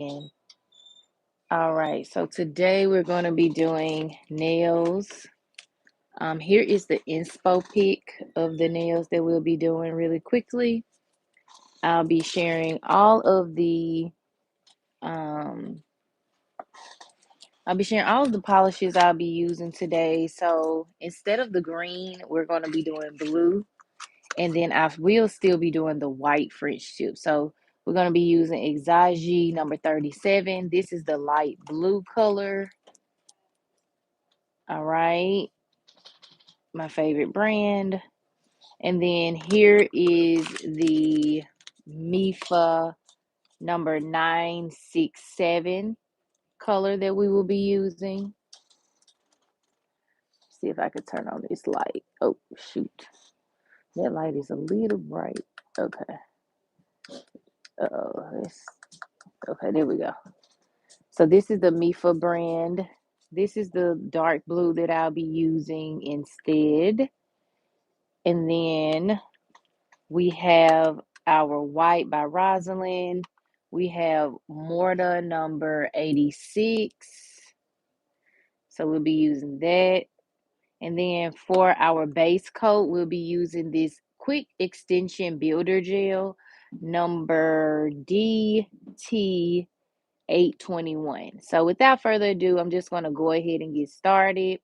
And all right, so today we're going to be doing nails. Here is the inspo pic of the nails that we'll be doing really quickly. I'll be sharing um, all of the polishes I'll be using today. So instead of the green, we're going to be doing blue, and then I will still be doing the white French tip. So we're going to be using Exage number 37. This is the light blue color. All right, my favorite brand. And then here is the Mifa number 967 color that we will be using. See if I could turn on this light. Oh, shoot. That light is a little bright. Okay. Uh-oh. Okay, there we go. So this is the Mifa brand. This is the dark blue that I'll be using instead. And then we have our white by Rosalind. We have Morta number 86. So we'll be using that. And then for our base coat, we'll be using this Quick Extension Builder Gel number DT821. So without further ado, I'm just going to go ahead and get started.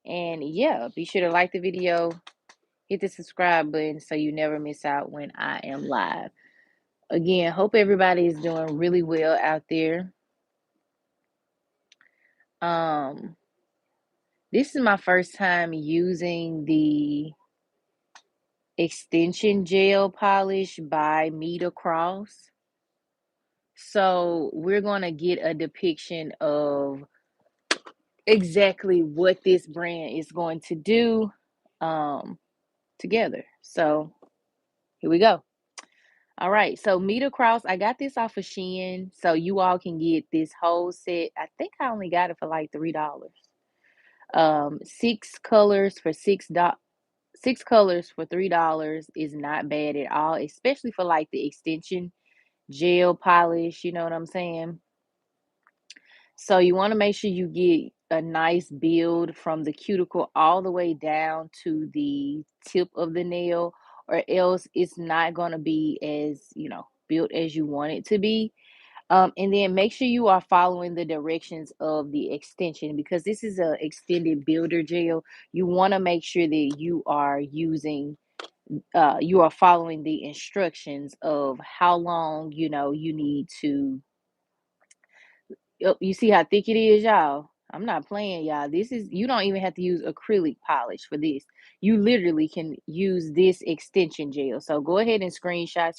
And yeah, be sure to like the video, hit the subscribe button so you never miss out when I am live. Again, hope everybody is doing really well out there. Um, this is my first time using the extension gel polish by Meet Across. So we're going to get a depiction of exactly what this brand is going to do together. So here we go. All right, so Meet Across, I got this off of Shein, so you all can get this whole set. I think I only got it for like $3. 6 colors for $3 is not bad at all, especially for like the extension gel polish, you know what I'm saying? So you want to make sure you get a nice build from the cuticle all the way down to the tip of the nail, or else it's not going to be as, built as you want it to be. And then make sure you are following the directions of the extension, because this is a extended builder gel. You want to make sure that you are following the instructions of how long, you need to. You see how thick it is, y'all? I'm not playing, y'all. You don't even have to use acrylic polish for this. You literally can use this extension gel. So go ahead and screenshot.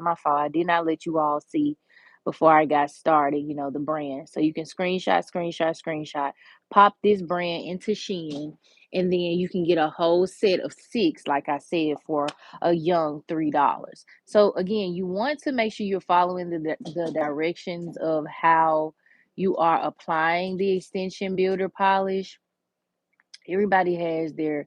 My fault. I did not let you all see before I got started, the brand. So you can screenshot. Pop this brand into Shein, and then you can get a whole set of 6, like I said, for a young $3. So again, you want to make sure you're following the directions of how you are applying the extension builder polish. Everybody has their,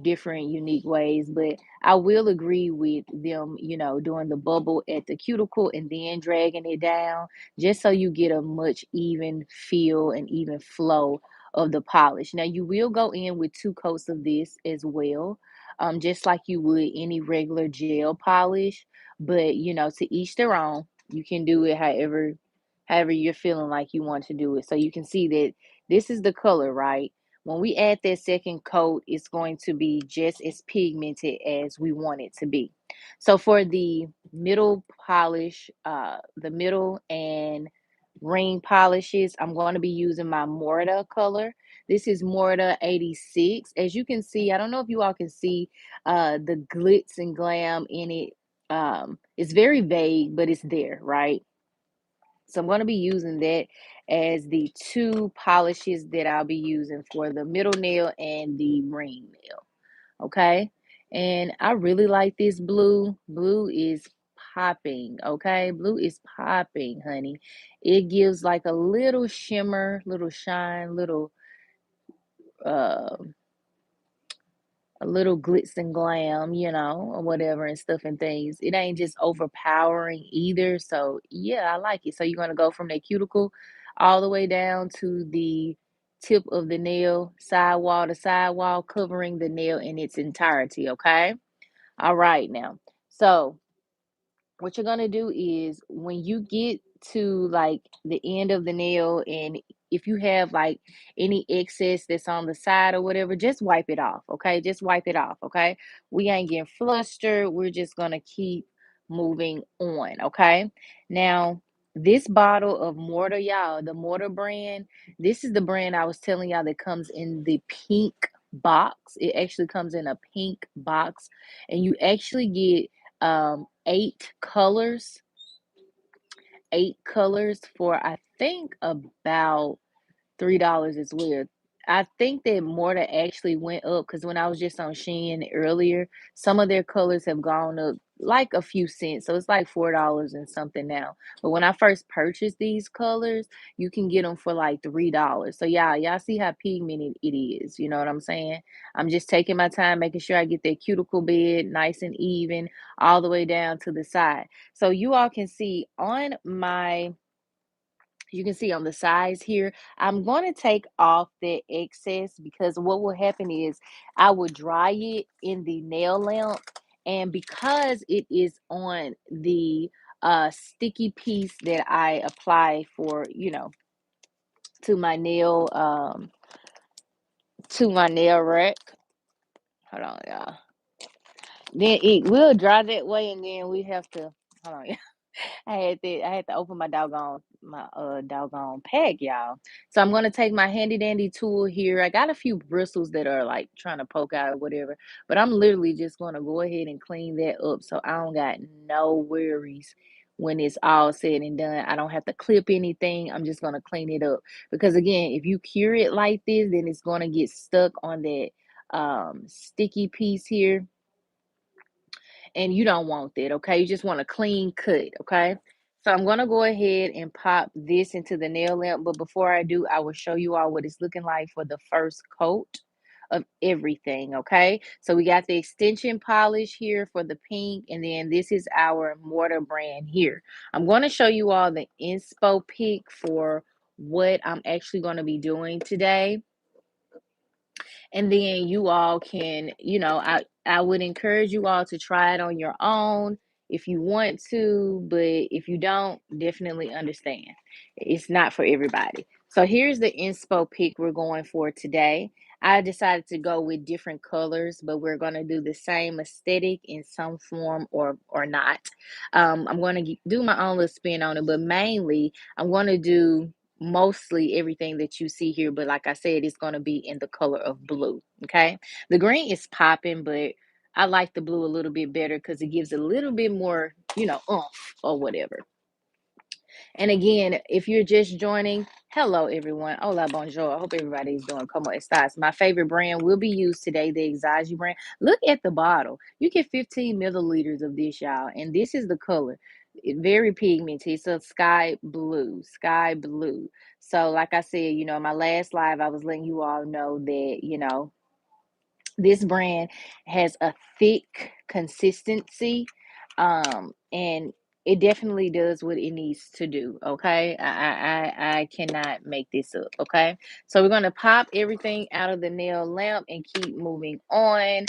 different unique ways, but I will agree with them, doing the bubble at the cuticle and then dragging it down, just so you get a much even feel and even flow of the polish. Now you will go in with 2 coats of this as well, just like you would any regular gel polish, but to each their own. You can do it however you're feeling like you want to do it. So you can see that this is the color, right? When we add that second coat, it's going to be just as pigmented as we want it to be. So for the middle polish, the middle and ring polishes, I'm going to be using my Morta color. This is Morta 86. As you can see, I don't know if you all can see the glitz and glam in it. It's very vague, but it's there, right? So I'm going to be using that as the 2 polishes that I'll be using for the middle nail and the ring nail. Okay. And I really like this blue. Blue is popping. Okay. Blue is popping, honey. It gives like a little shimmer, little shine, little, uh, a little glitz and glam, or whatever and stuff and things. It ain't just overpowering either. So yeah, I like it. So you're gonna go from the cuticle all the way down to the tip of the nail, sidewall to sidewall, covering the nail in its entirety. Okay. All right now. So what you're gonna do is when you get to like the end of the nail, and if you have like any excess that's on the side or whatever, just wipe it off. Okay, just wipe it off. Okay, we ain't getting flustered. We're just gonna keep moving on. Okay, now this bottle of mortar, y'all, the mortar brand, this is the brand I was telling y'all that comes in the pink box. It actually comes in a pink box, and you actually get 8 colors for I think about $3 as well. I think that Morta actually went up because when I was just on Shein earlier, some of their colors have gone up like a few cents. So it's like $4 and something now. But when I first purchased these colors, you can get them for like $3. So yeah, y'all see how pigmented it is. You know what I'm saying? I'm just taking my time, making sure I get that cuticle bed nice and even all the way down to the side. So you all can see on my you can see on the sides here, I'm going to take off the excess because what will happen is I will dry it in the nail lamp. And because it is on the sticky piece that I apply for, to my nail, rack. Hold on, y'all. Then it will dry that way, and then we have to, hold on, I had to open my doggone pack, y'all. So I'm gonna take my handy dandy tool here. I got a few bristles that are like trying to poke out or whatever, but I'm literally just gonna go ahead and clean that up so I don't got no worries when it's all said and done. I don't have to clip anything. I'm just gonna clean it up because again, if you cure it like this, then it's gonna get stuck on that sticky piece here, and you don't want that, okay? You just want a clean cut, okay? So I'm gonna go ahead and pop this into the nail lamp, but before I do, I will show you all what it's looking like for the first coat of everything, okay? So we got the extension polish here for the pink, and then this is our mortar brand here. I'm gonna show you all the inspo pick for what I'm actually gonna be doing today, and then you all can, I would encourage you all to try it on your own if you want to, but if you don't, definitely understand it's not for everybody. So here's the inspo pick we're going for today. I decided to go with different colors, but we're going to do the same aesthetic in some form or not. I'm going to do my own little spin on it, but mainly I'm going to do mostly everything that you see here, but like I said, it's going to be in the color of blue. Okay, the green is popping, but I like the blue a little bit better because it gives a little bit more, oomph or whatever. And again, if you're just joining, hello everyone. Hola, bonjour. I hope everybody's doing como estas. My favorite brand will be used today, the Exagi brand. Look at the bottle. You get 15 milliliters of this, y'all. And this is the color. Very pigmented. So sky blue. Sky blue. So, like I said, in my last live, I was letting you all know that, this brand has a thick consistency, and it definitely does what it needs to do. Okay, I cannot make this up. Okay, so we're going to pop everything out of the nail lamp and keep moving on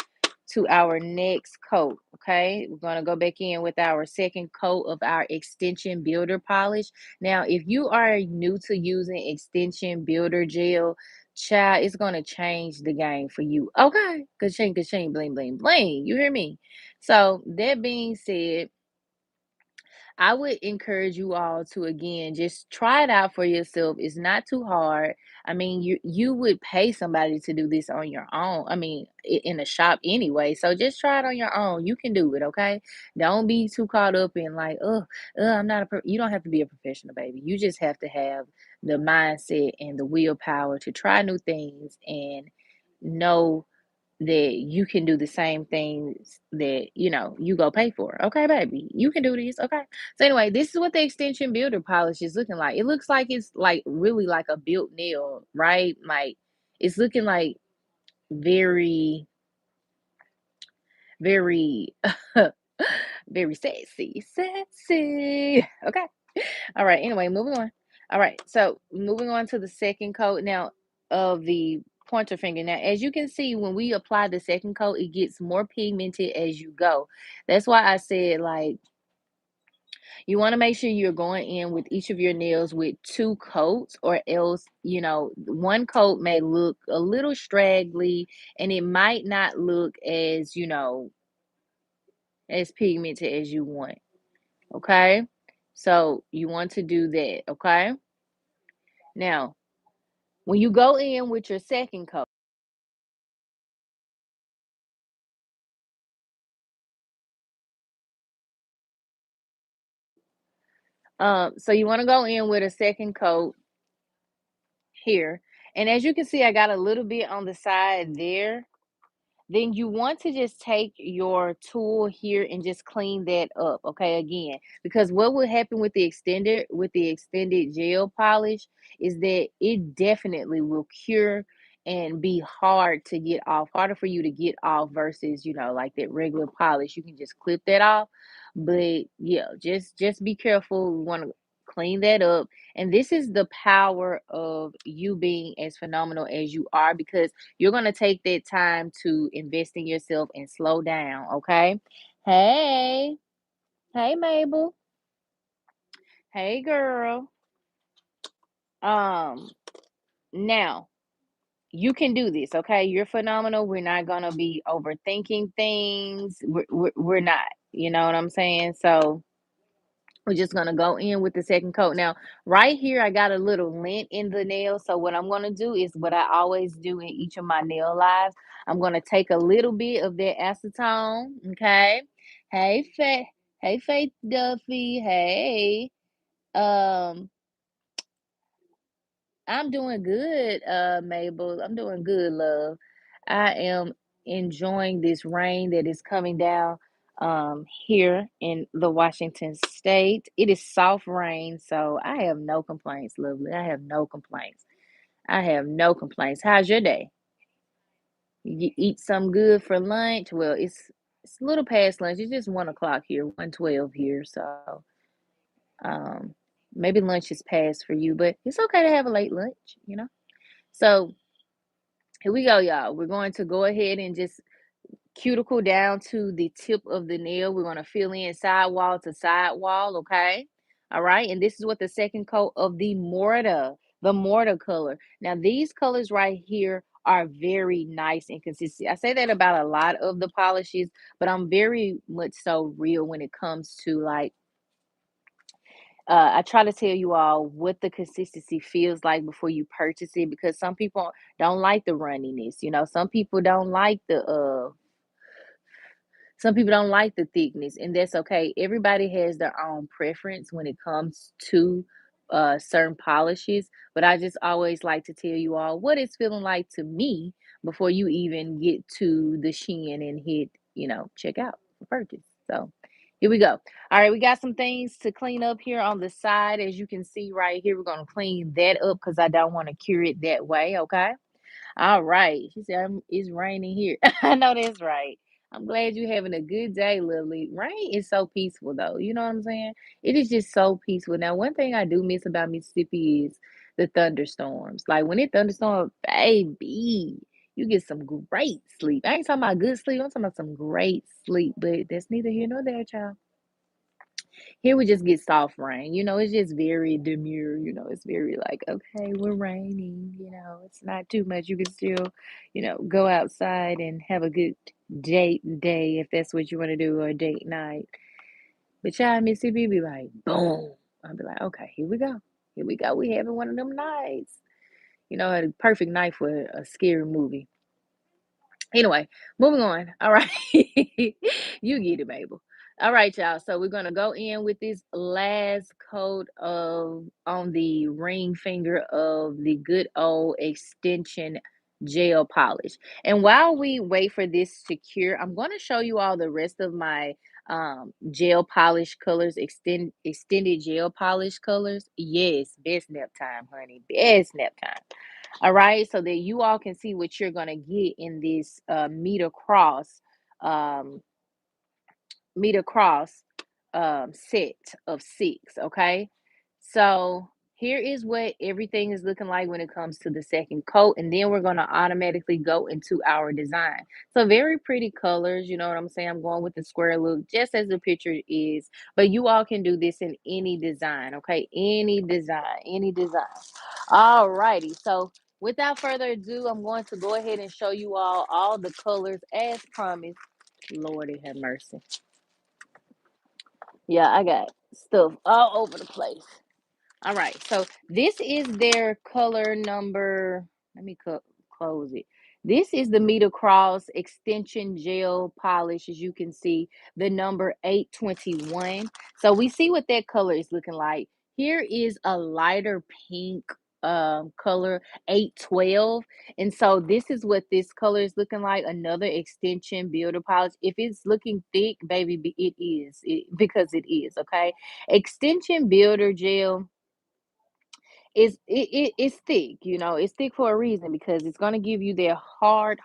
to our next coat. Okay, we're going to go back in with our second coat of our extension builder polish. Now if you are new to using extension builder gel, child, it's gonna change the game for you. Okay. Ka-ching, ka-ching, bling, bling, bling. You hear me? So that being said, I would encourage you all to again just try it out for yourself. It's not too hard. I mean, you would pay somebody to do this on your own. I mean, in a shop anyway. So just try it on your own. You can do it, okay? Don't be too caught up in like, oh, I'm not you don't have to be a professional, baby. You just have to have the mindset and the willpower to try new things and know that you can do the same things that you go pay for. Okay, baby, you can do this. Okay, so anyway, this is what the extension builder polish is looking like. It looks like it's like really like a built nail, right? Like it's looking like very very very sexy, sexy. Okay. All right. Anyway, moving on. All right. So moving on to the second coat now of the pointer finger. Now, as you can see, when we apply the second coat, it gets more pigmented as you go. That's why I said like you want to make sure you're going in with each of your nails with two coats, or else, one coat may look a little straggly and it might not look as, as pigmented as you want. Okay. So you want to do that. Okay. Now, when you go in with your second coat, so you want to go in with a second coat here. And as you can see, I got a little bit on the side there. Then you want to just take your tool here and just clean that up, okay, again, because what will happen with the extended gel polish is that it definitely will cure and be hard to get off, harder for you to get off versus, like that regular polish. You can just clip that off. But yeah, just be careful. We want to clean that up. And this is the power of you being as phenomenal as you are, because you're going to take that time to invest in yourself and slow down, okay? Hey, hey, Mabel. Hey, girl. Um, Now you can do this, okay? You're phenomenal. We're not going to be overthinking things. We're not, you know what I'm saying? So, we're just gonna go in with the second coat. Now, right here, I got a little lint in the nail. So what I'm gonna do is what I always do in each of my nail lives. I'm gonna take a little bit of that acetone. Okay. Hey, Hey, Faith Duffy. Hey. Um, I'm doing good, Mabel. I'm doing good, love. I am enjoying this rain that is coming down here in the Washington state. It is soft rain, so I have no complaints, lovely. I have no complaints. I have no complaints. How's your day? You eat some good for lunch? Well, it's a little past lunch. It's just 1 o'clock here, 1:12 here, so um maybe lunch is past for you, but it's okay to have a late lunch. So here we go, y'all. We're going to go ahead and just cuticle down to the tip of the nail. We're going to fill in sidewall to sidewall, okay? All right. And this is what the second coat of the mortar color. Now, these colors right here are very nice and consistent. I say that about a lot of the polishes, but I'm very much so real when it comes to like I try to tell you all what the consistency feels like before you purchase it, because some people don't like the runniness. Some people don't like the thickness, and that's okay. Everybody has their own preference when it comes to certain polishes, but I just always like to tell you all what it's feeling like to me before you even get to the Shein and hit, check out for purchase. So here we go. All right, we got some things to clean up here on the side. As you can see right here, we're going to clean that up because I don't want to cure it that way, okay? All right. She said, It's raining here." I know that's right. I'm glad you're having a good day, Lily. Rain is so peaceful, though. You know what I'm saying? It is just so peaceful. Now, one thing I do miss about Mississippi is the thunderstorms. Like when it thunderstorms, baby, you get some great sleep. I ain't talking about good sleep. I'm talking about some great sleep. But that's neither here nor there, child. Here we just get soft rain. It's just very demure. It's very like, okay, we're raining. It's not too much. You can still, go outside and have a good date day if that's what you want to do, or a date night. But y'all, Mississippi be like, boom. I'll be like, okay, here we go. Here we go. We having one of them nights. A perfect night for a scary movie. Anyway, moving on. All right. You get it, Mabel. All right, y'all. So we're gonna go in with this last coat of on the ring finger of the good old extension gel polish. And while we wait for this to cure, I'm gonna show you all the rest of my gel polish colors, extended gel polish colors. Yes, best nap time, honey. Best nap time. All right, so that you all can see what you're gonna get in this meter cross. meter cross set of 6, okay? So here is what everything is looking like when it comes to the second coat, and then we're going to automatically go into our design. So very pretty colors, you know what I'm saying? I'm going with the square look just as the picture is, but you all can do this in any design, okay? Any design, any design. All righty. So without further ado, I'm going to go ahead and show you all the colors as promised. Lordy have mercy. Yeah, I got stuff all over the place. All right, so this is their color number. Let me close it. This is the Meter Cross Extension Gel Polish, as you can see, the number 821. So we see what that color is looking like. Here is a lighter pink color, 812. And so this is what this color is looking like. Another extension builder polish. If it's looking thick, baby, it is. Because it is, okay? Extension builder gel it's thick, you know, it's thick for a reason because it's gonna give you their hard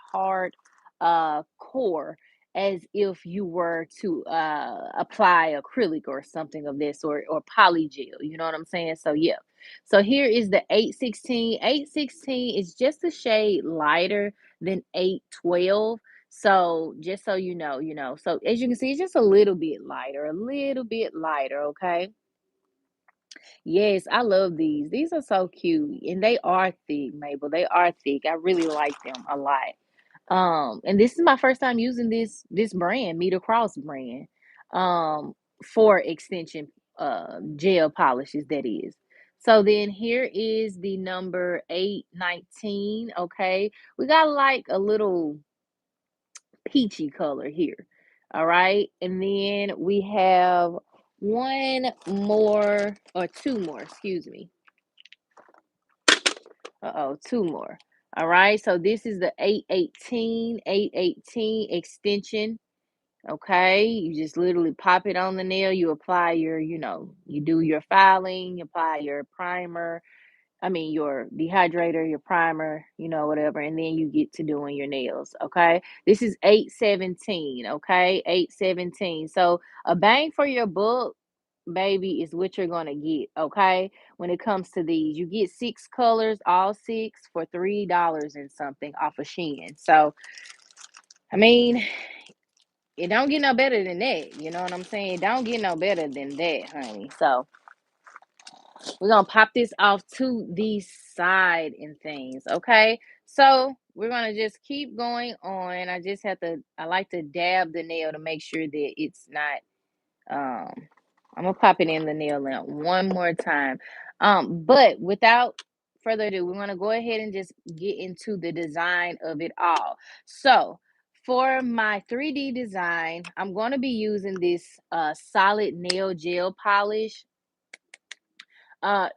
core as if you were to apply acrylic or something of this or poly gel, you know what I'm saying? So yeah. So here is the 816. 816 is just a shade lighter than 812. So just so you know, so as you can see, it's just a little bit lighter, okay? Yes, I love these. These are so cute, and they are thick, Mabel. They are thick. I really like them a lot. And this is my first time using this brand, Meter Cross brand, for extension gel polishes, that is. So then here is the number 819. Okay, we got like a little peachy color here. All right. And then we have one more or two more, excuse me. Two more. All right. So this is the 818 extension. Okay. You just literally pop it on the nail. You apply your, you do your filing, you apply your primer, your dehydrator, your primer, whatever, and then you get to doing your nails. Okay. This is 817. Okay. 817. So a bang for your buck, baby, is what you're going to get. Okay. When it comes to these, you get 6 colors, all 6 for $3 and something off of Shein. So, I mean, it don't get no better than that. You know what I'm saying? It don't get no better than that, honey. So, we're gonna pop this off to the side and things, okay? So we're gonna just keep going on. I like to dab the nail to make sure that it's not, I'm gonna pop it in the nail lamp one more time. But without further ado, we're gonna go ahead and just get into the design of it all. So for my 3D design, I'm gonna be using this solid nail gel polish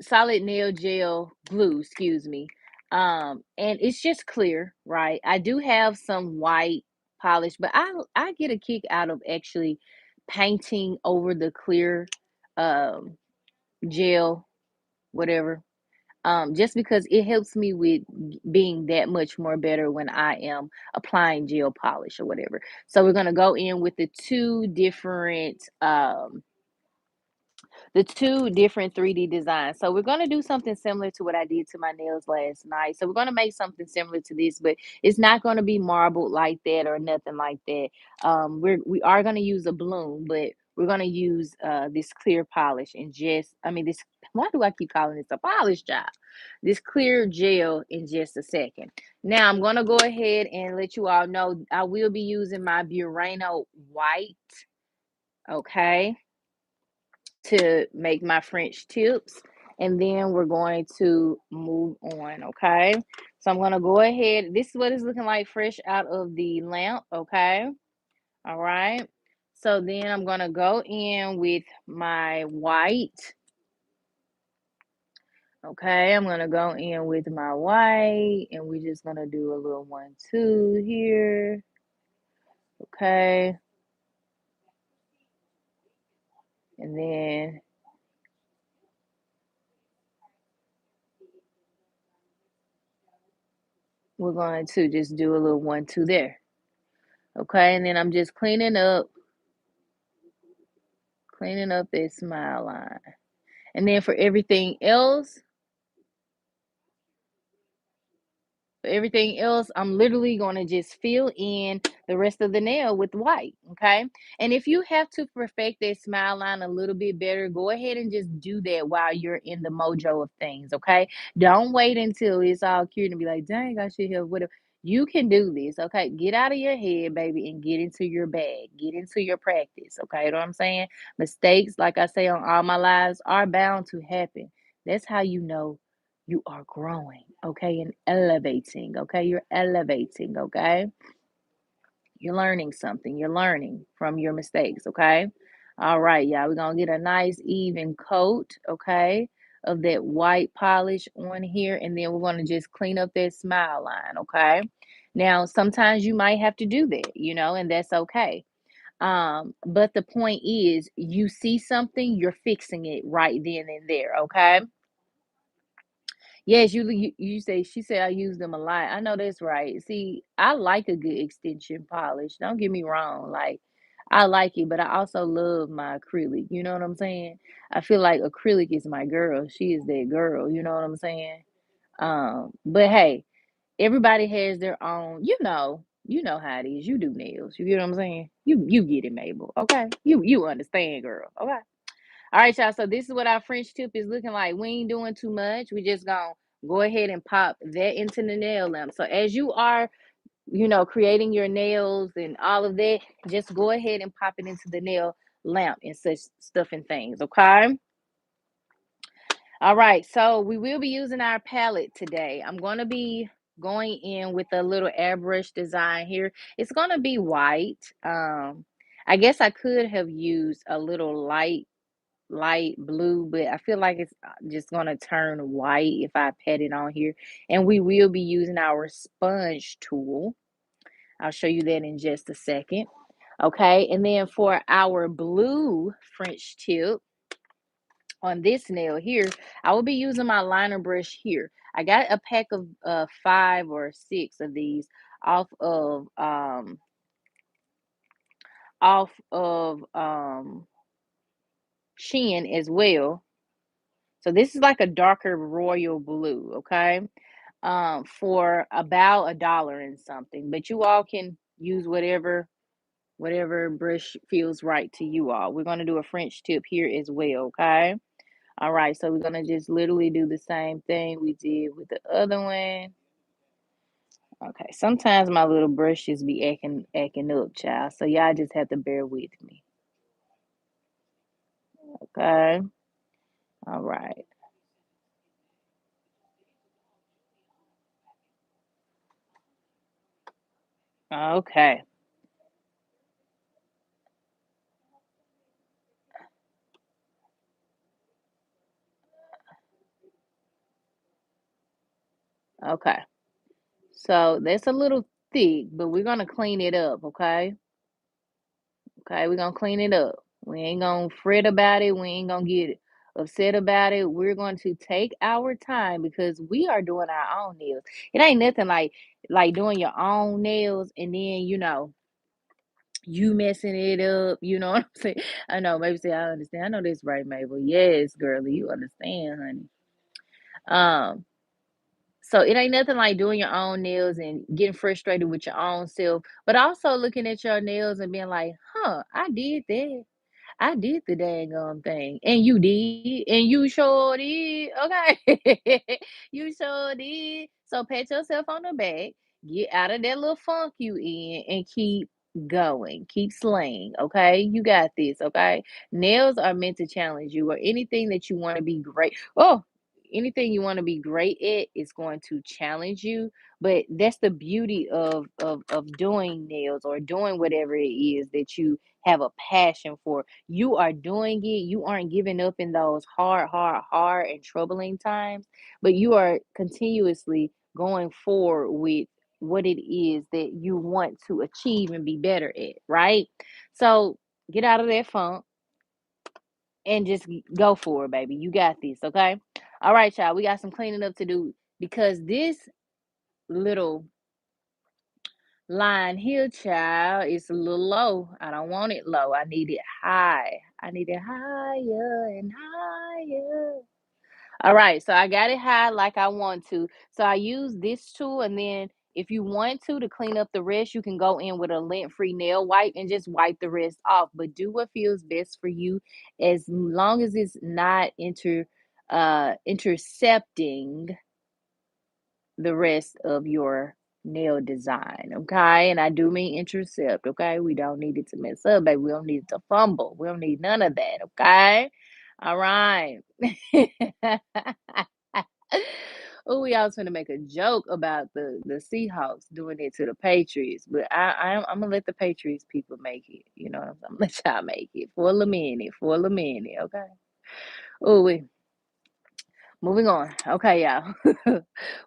solid nail gel glue, excuse me. And it's just clear, right? I do have some white polish, but I get a kick out of actually painting over the clear um gel, whatever. Just because it helps me with being that much more better when I am applying gel polish or whatever. So we're gonna go in with the two different 3D designs. So we're going to do something similar to what I did to my nails last night. So we're going to make something similar to this, but it's not going to be marbled like that or nothing like that. We are going to use a bloom, but we're going to use this clear polish and this, why do I keep calling this a polish job? This clear gel in just a second. Now I'm going to go ahead and let you all know I will be using my Burano white, okay, to make my French tips. And then we're going to move on, okay? So I'm going to go ahead. This is what it's looking like fresh out of the lamp, okay? All right. So then I'm going to go in with my white. Okay, I'm going to go in with my white. And we're just going to do a little 1, 2 here. Okay. And then we're going to just do a little 1, 2 there. Okay, and then I'm just cleaning up cleaning up that smile line. And then for everything else, I'm literally going to just fill in the rest of the nail with white. Okay. And if you have to perfect that smile line a little bit better, go ahead and just do that while you're in the mojo of things. Okay. Don't wait until it's all cute and be like, dang, I should have whatever. You can do this. Okay. Get out of your head, baby, and get into your bag. Get into your practice. Okay. You know what I'm saying? Mistakes, like I say on all my lives, are bound to happen. That's how you know you are growing, okay, and elevating, okay? You're elevating, okay? You're learning something. You're learning from your mistakes, okay? All right, y'all. We're going to get a nice even coat, okay, of that white polish on here. And then we're going to just clean up that smile line, okay? Now, sometimes you might have to do that, and that's okay. But the point is, you see something, you're fixing it right then and there, okay? Yes, you say she said I use them a lot. I know that's right. See, I like a good extension polish. Don't get me wrong. Like I like it, but I also love my acrylic. You know what I'm saying? I feel like acrylic is my girl. She is that girl. You know what I'm saying? But hey, everybody has their own, you know how it is. You do nails. You get what I'm saying? You get it, Mabel. Okay. You understand, girl. Okay. All right, y'all. So this is what our French tip is looking like. We ain't doing too much. We just gonna go ahead and pop that into the nail lamp. So as you are, creating your nails and all of that, just go ahead and pop it into the nail lamp and such stuff and things. Okay. All right. So we will be using our palette today. I'm gonna be going in with a little airbrush design here. It's gonna be white. I guess I could have used a little light blue, but I feel like it's just gonna turn white if I pat it on here. And we will be using our sponge tool. I'll show you that in just a second. Okay, and then for our blue French tip on this nail here, I will be using my liner brush here. I got a pack of 5 or 6 of these off of um off of Shein as well. So this is like a darker royal blue, okay? For about $1 and something. But you all can use whatever brush feels right to you all. We're gonna do a French tip here as well, okay? All right, so we're gonna just literally do the same thing we did with the other one. Okay, sometimes my little brushes be acting up, child. So y'all just have to bear with me. Okay. All right. Okay. Okay. So that's a little thick, but we're gonna clean it up, okay? Okay, we're gonna clean it up. We ain't gonna fret about it. We ain't gonna get upset about it. We're going to take our time because we are doing our own nails. It ain't nothing like doing your own nails and then you messing it up. You know what I'm saying? I know. Maybe say I understand. I know this right, Mabel. Yes, girlie, you understand, honey. Um, So it ain't nothing like doing your own nails and getting frustrated with your own self, but also looking at your nails and being like, huh, I did that. I did the dang thing. And you did. And you sure did. Okay. You sure did. So pat yourself on the back. Get out of that little funk you in and keep going. Keep slaying. Okay. You got this. Okay. Nails are meant to challenge you or anything that you want to be great. Oh, anything you want to be great at is going to challenge you. But that's the beauty of doing nails or doing whatever it is that you have a passion for. You are doing it. You aren't giving up in those hard, and troubling times, but you are continuously going forward with what it is that you want to achieve and be better at, right? So get out of that funk and just go for it, baby. You got this, okay? All right, y'all. We got some cleaning up to do because this little line here, child, is a little low. I don't want it low. I need it high. I need it higher and higher. All right, so I got it high like I want to. So I use this tool, and then if you want to clean up the rest, you can go in with a lint-free nail wipe and just wipe the rest off. But do what feels best for you, as long as it's not intercepting the rest of your nail design. Okay. And I do mean intercept. Okay. We don't need it to mess up, baby. We don't need it to fumble. We don't need none of that. Okay. All right. Oh, we also gonna make a joke about the Seahawks doing it to the Patriots, but I'm gonna let the Patriots people make it. You know, I'm gonna let y'all make it for a minute, okay? Oh, we moving on. Okay, y'all.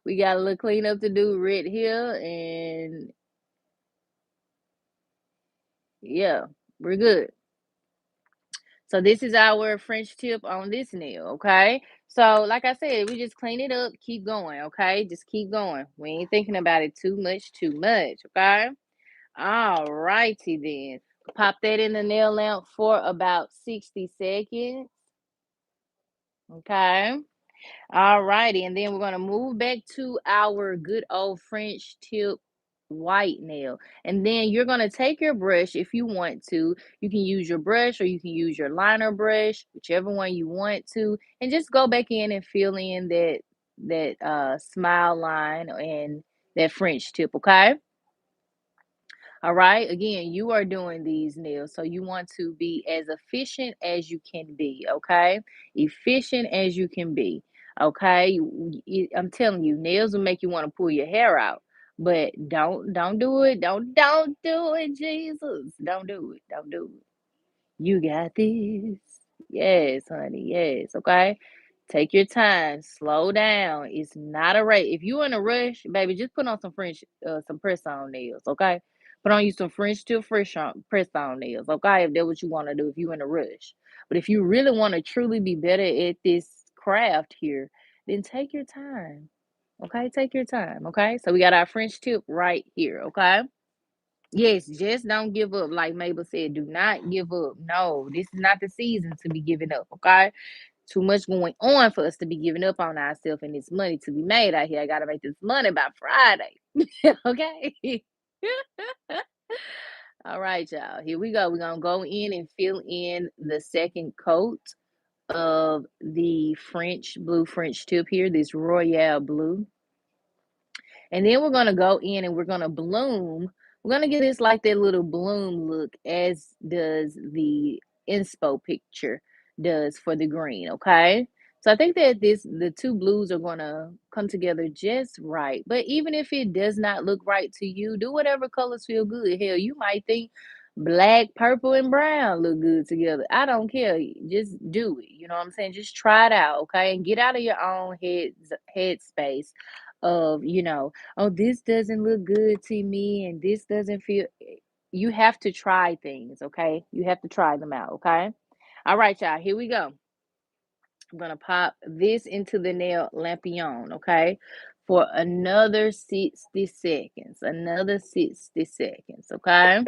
We got a little cleanup to do right here, and yeah, we're good. So this is our French tip on this nail, okay? So like I said, we just clean it up, keep going, okay? Just keep going. We ain't thinking about it too much, okay? All righty then. Pop that in the nail lamp for about 60 seconds, okay? All righty, and then we're gonna move back to our good old French tip white nail. And then you're gonna take your brush if you want to. You can use your brush or you can use your liner brush, whichever one you want to, and just go back in and fill in that smile line and that French tip, okay? All right. Again, you are doing these nails, so you want to be as efficient as you can be. Okay, efficient as you can be. Okay, I'm telling you, nails will make you want to pull your hair out, but don't do it. Don't do it, Jesus. Don't do it. Don't do it. You got this. Yes, honey. Yes. Okay. Take your time. Slow down. It's not a race. If you in a rush, baby, just put on some press on nails. Okay. Put on you some French tip press on nails. Okay. If that's what you want to do, if you in a rush. But if you really want to truly be better at this craft here, then take your time. Okay. Take your time. Okay. So we got our French tip right here. Okay. Yes, just don't give up. Like Mabel said, do not give up. No, this is not the season to be giving up. Okay. Too much going on for us to be giving up on ourselves, and this money to be made out here. I gotta make this money by Friday. Okay. All right, y'all. Here we go. We're gonna go in and fill in the second coat of the French tip here, this Royale blue. And then we're gonna go in and we're gonna bloom. We're gonna get this like that little bloom look, as does the inspo picture does for the green, okay? So I think that the two blues are gonna come together just right. But even if it does not look right to you, do whatever colors feel good. Hell, you might think black, purple, and brown look good together. I don't care. Just do it. You know what I'm saying? Just try it out, okay? And get out of your own head space of, oh, this doesn't look good to me and this doesn't feel. You have to try things, okay? You have to try them out, okay? All right, y'all, here we go. I'm gonna pop this into the nail lampion, okay? For another 60 seconds. Another 60 seconds, okay?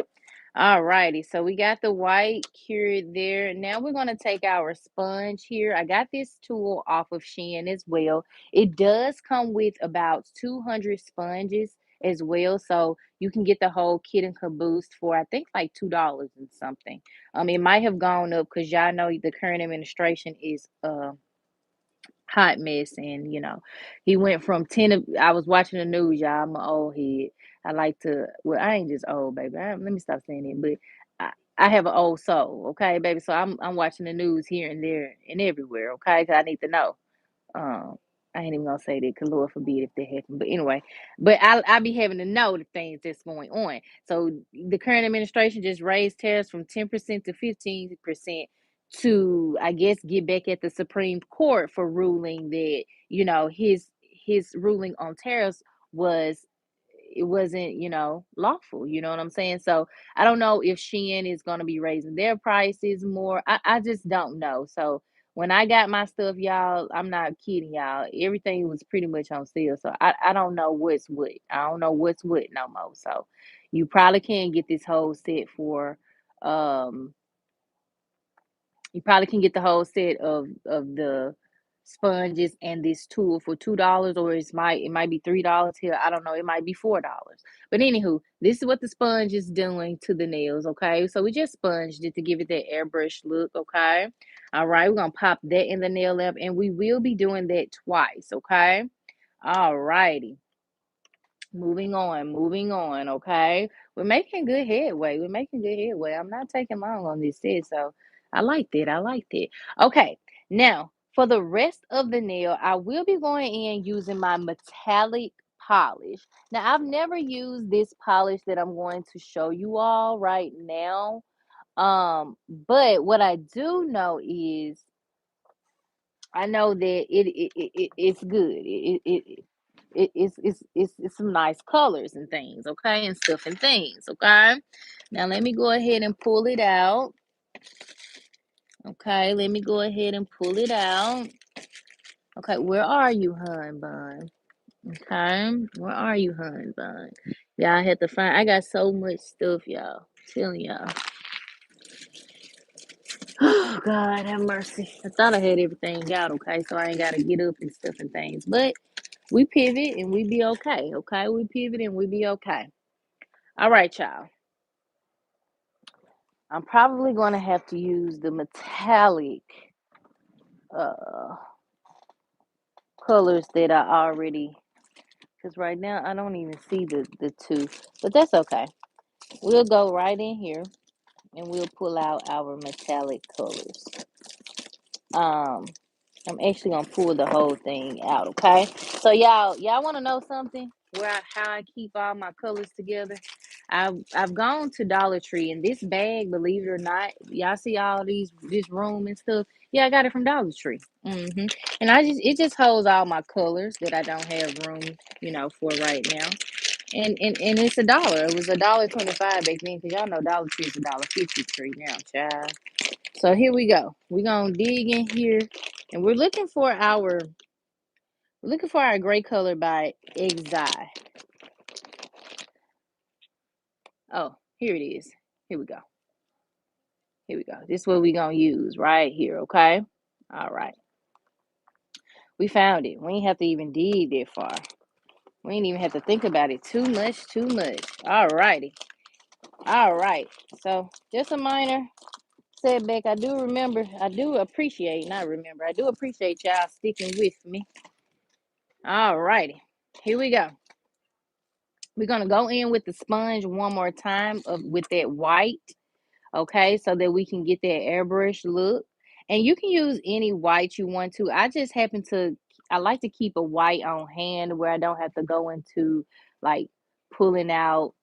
All righty, so we got the white cured there. Now we're going to take our sponge here. I got this tool off of Shein as well. It does come with about 200 sponges as well, so you can get the whole kit and caboose for I think like $2 and something. It might have gone up because y'all know the current administration is hot mess, and he went from 10 I was watching the news, y'all. I'm an old head. I like to, well, I ain't just old, baby. Let me stop saying it, but I have an old soul, okay, baby. So I'm watching the news here and there and everywhere, okay, because I need to know. um, I ain't even gonna say that because Lord forbid if that happen. But anyway, but I be having to know the things that's going on. So the current administration just raised tariffs from 10% to 15% to, I guess, get back at the Supreme Court for ruling that, his ruling on tariffs was, it wasn't, lawful. You know what I'm saying? So I don't know if Shein is going to be raising their prices more. I just don't know. So when I got my stuff, y'all, I'm not kidding y'all. Everything was pretty much on sale. So I don't know what's what. I don't know what's what no more. So you probably can get this whole set for um You probably can get the whole set of the sponges and this tool for $2, or it might be $3 here. I don't know. It might be $4. But anywho, this is what the sponge is doing to the nails. Okay, so we just sponged it to give it that airbrush look. Okay, all right. We're gonna pop that in the nail lamp, and we will be doing that twice. Okay, all righty. Moving on, okay? We're making good headway. We're making good headway. I'm not taking long on this set, so I like that. I like that. Okay, now for the rest of the nail, I will be going in using my metallic polish. Now, I've never used this polish that I'm going to show you all right now. But what I do know is I know that it's good. It's some nice colors and things, okay, and stuff and things, okay. Now let me go ahead and pull it out. Okay, let me go ahead and pull it out. Okay, where are you, hun bun? Okay, where are you, hun bun? Y'all had to find. I got so much stuff, y'all. Telling y'all. Oh God, have mercy. I thought I had everything out, okay, so I ain't gotta get up and stuff and things, but we pivot and we be okay. Okay, we pivot and we be okay. All right, y'all. I'm probably going to have to use the metallic uh colors that I already, because right now I don't even see the two, but that's okay. We'll go right in here and we'll pull out our metallic colors. Um, I'm actually gonna pull the whole thing out, okay? So y'all want to know something? How I keep all my colors together? I've gone to Dollar Tree, and this bag, believe it or not, y'all see all this room and stuff. Yeah, I got it from Dollar Tree. And it just holds all my colors that I don't have room, for right now. And it's $1. It was $1.25 back then, because y'all know Dollar Tree is $1.53 now, child. So here we go. We're gonna dig in here, and we're looking for our gray color by Exi. Oh, here it is. Here we go. Here we go. This is what we're gonna use right here, okay? All right. We found it. We ain't have to even dig that far. We ain't even have to think about it too much. All righty. All right. So just a minor setback. I do appreciate, not remember, I do appreciate y'all sticking with me. All righty. Here we go. We're gonna go in with the sponge one more time with that white, okay, so that we can get that airbrush look. And you can use any white you want to. I like to keep a white on hand where I don't have to go into like pulling out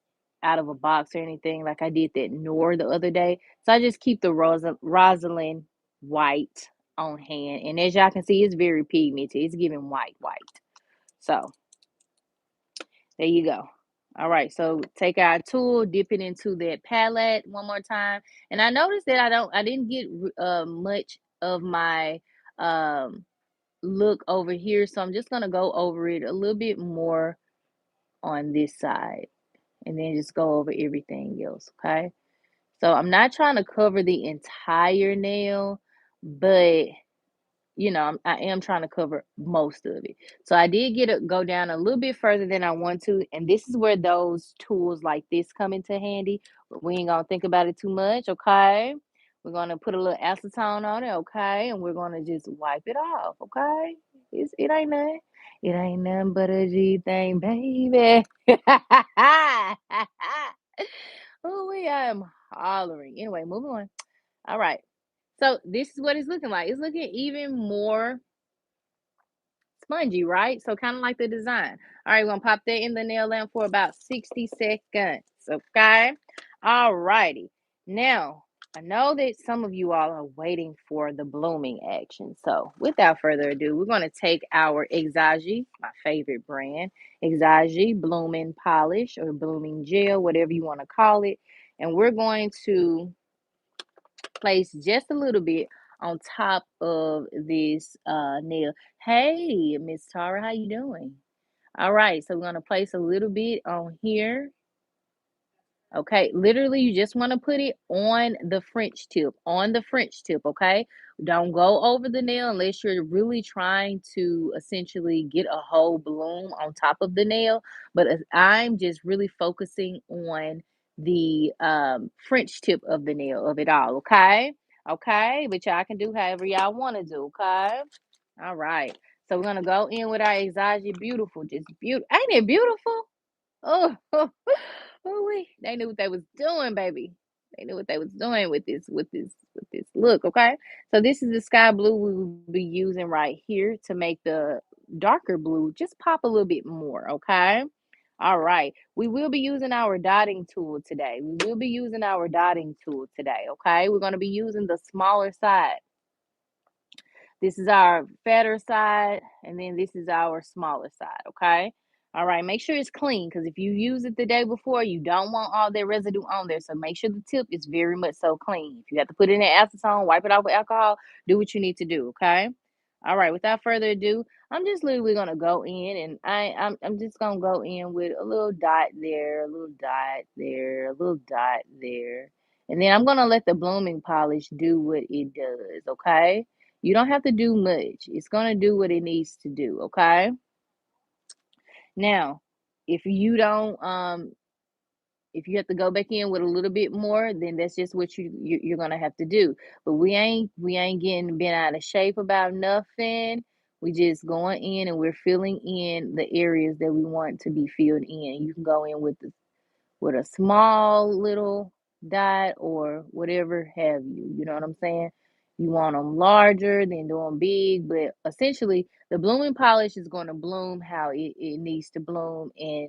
of a box or anything like I did that Nor the other day. So I just keep the Rosalind white on hand. And as y'all can see, it's very pigmented. It's giving white. So there you go. All right, so take our tool, dip it into that palette one more time. And I noticed that I didn't get much of my um look over here, so I'm just gonna go over it a little bit more on this side, and then just go over everything else. Okay, so I'm not trying to cover the entire nail, but I am trying to cover most of it. So I did go down a little bit further than I want to, and this is where those tools like this come into handy. But we ain't gonna think about it too much, okay? We're gonna put a little acetone on it, okay? And we're gonna just wipe it off, okay? It ain't nothing. It ain't nothing but a G thing, baby. Oh, I am hollering. Anyway, moving on. All right. So this is what it's looking like. It's looking even more spongy, right? So kind of like the design. All right, we're gonna pop that in the nail lamp for about 60 seconds. Okay. All righty. Now, I know that some of you all are waiting for the blooming action. So without further ado, we're gonna take our Exagi, my favorite brand, Exagi blooming polish or blooming gel, whatever you want to call it. And we're going to place just a little bit on top of this nail. Hey, Miss Tara, how you doing? All right, so we're gonna place a little bit on here. Okay, literally, you just want to put it on the French tip, on the French tip. Okay, don't go over the nail unless you're really trying to essentially get a whole bloom on top of the nail. But I'm just really focusing on the French tip of the nail of it all. Okay, but y'all can do however y'all want to do. Okay, all right. So we're gonna go in with our Exage Beautiful, just beautiful. Ain't it beautiful? Oh, wait. They knew what they was doing, baby. They knew what they was doing with this look, okay? So this is the sky blue we will be using right here to make the darker blue just pop a little bit more, okay? All right. We will be using our dotting tool today. Okay? We're going to be using the smaller side. This is our fatter side, and then this is our smaller side, okay? All right, make sure it's clean because if you use it the day before, you don't want all that residue on there. So make sure the tip is very much so clean. If you have to put it in acetone, wipe it off with alcohol, do what you need to do, okay? All right, without further ado, I'm just literally gonna go in and I'm just gonna go in with a little dot there, a little dot there, a little dot there. And then I'm gonna let the blooming polish do what it does, okay? You don't have to do much. It's gonna do what it needs to do, okay? Now, if you don't if you have to go back in with a little bit more, then that's just what you're gonna have to do. But we ain't getting bent out of shape about nothing. We just going in and we're filling in the areas that we want to be filled in. You can go in with a small little dot or whatever have you. You know what I'm saying? You want them larger than doing big, but essentially the blooming polish is going to bloom how it needs to bloom, and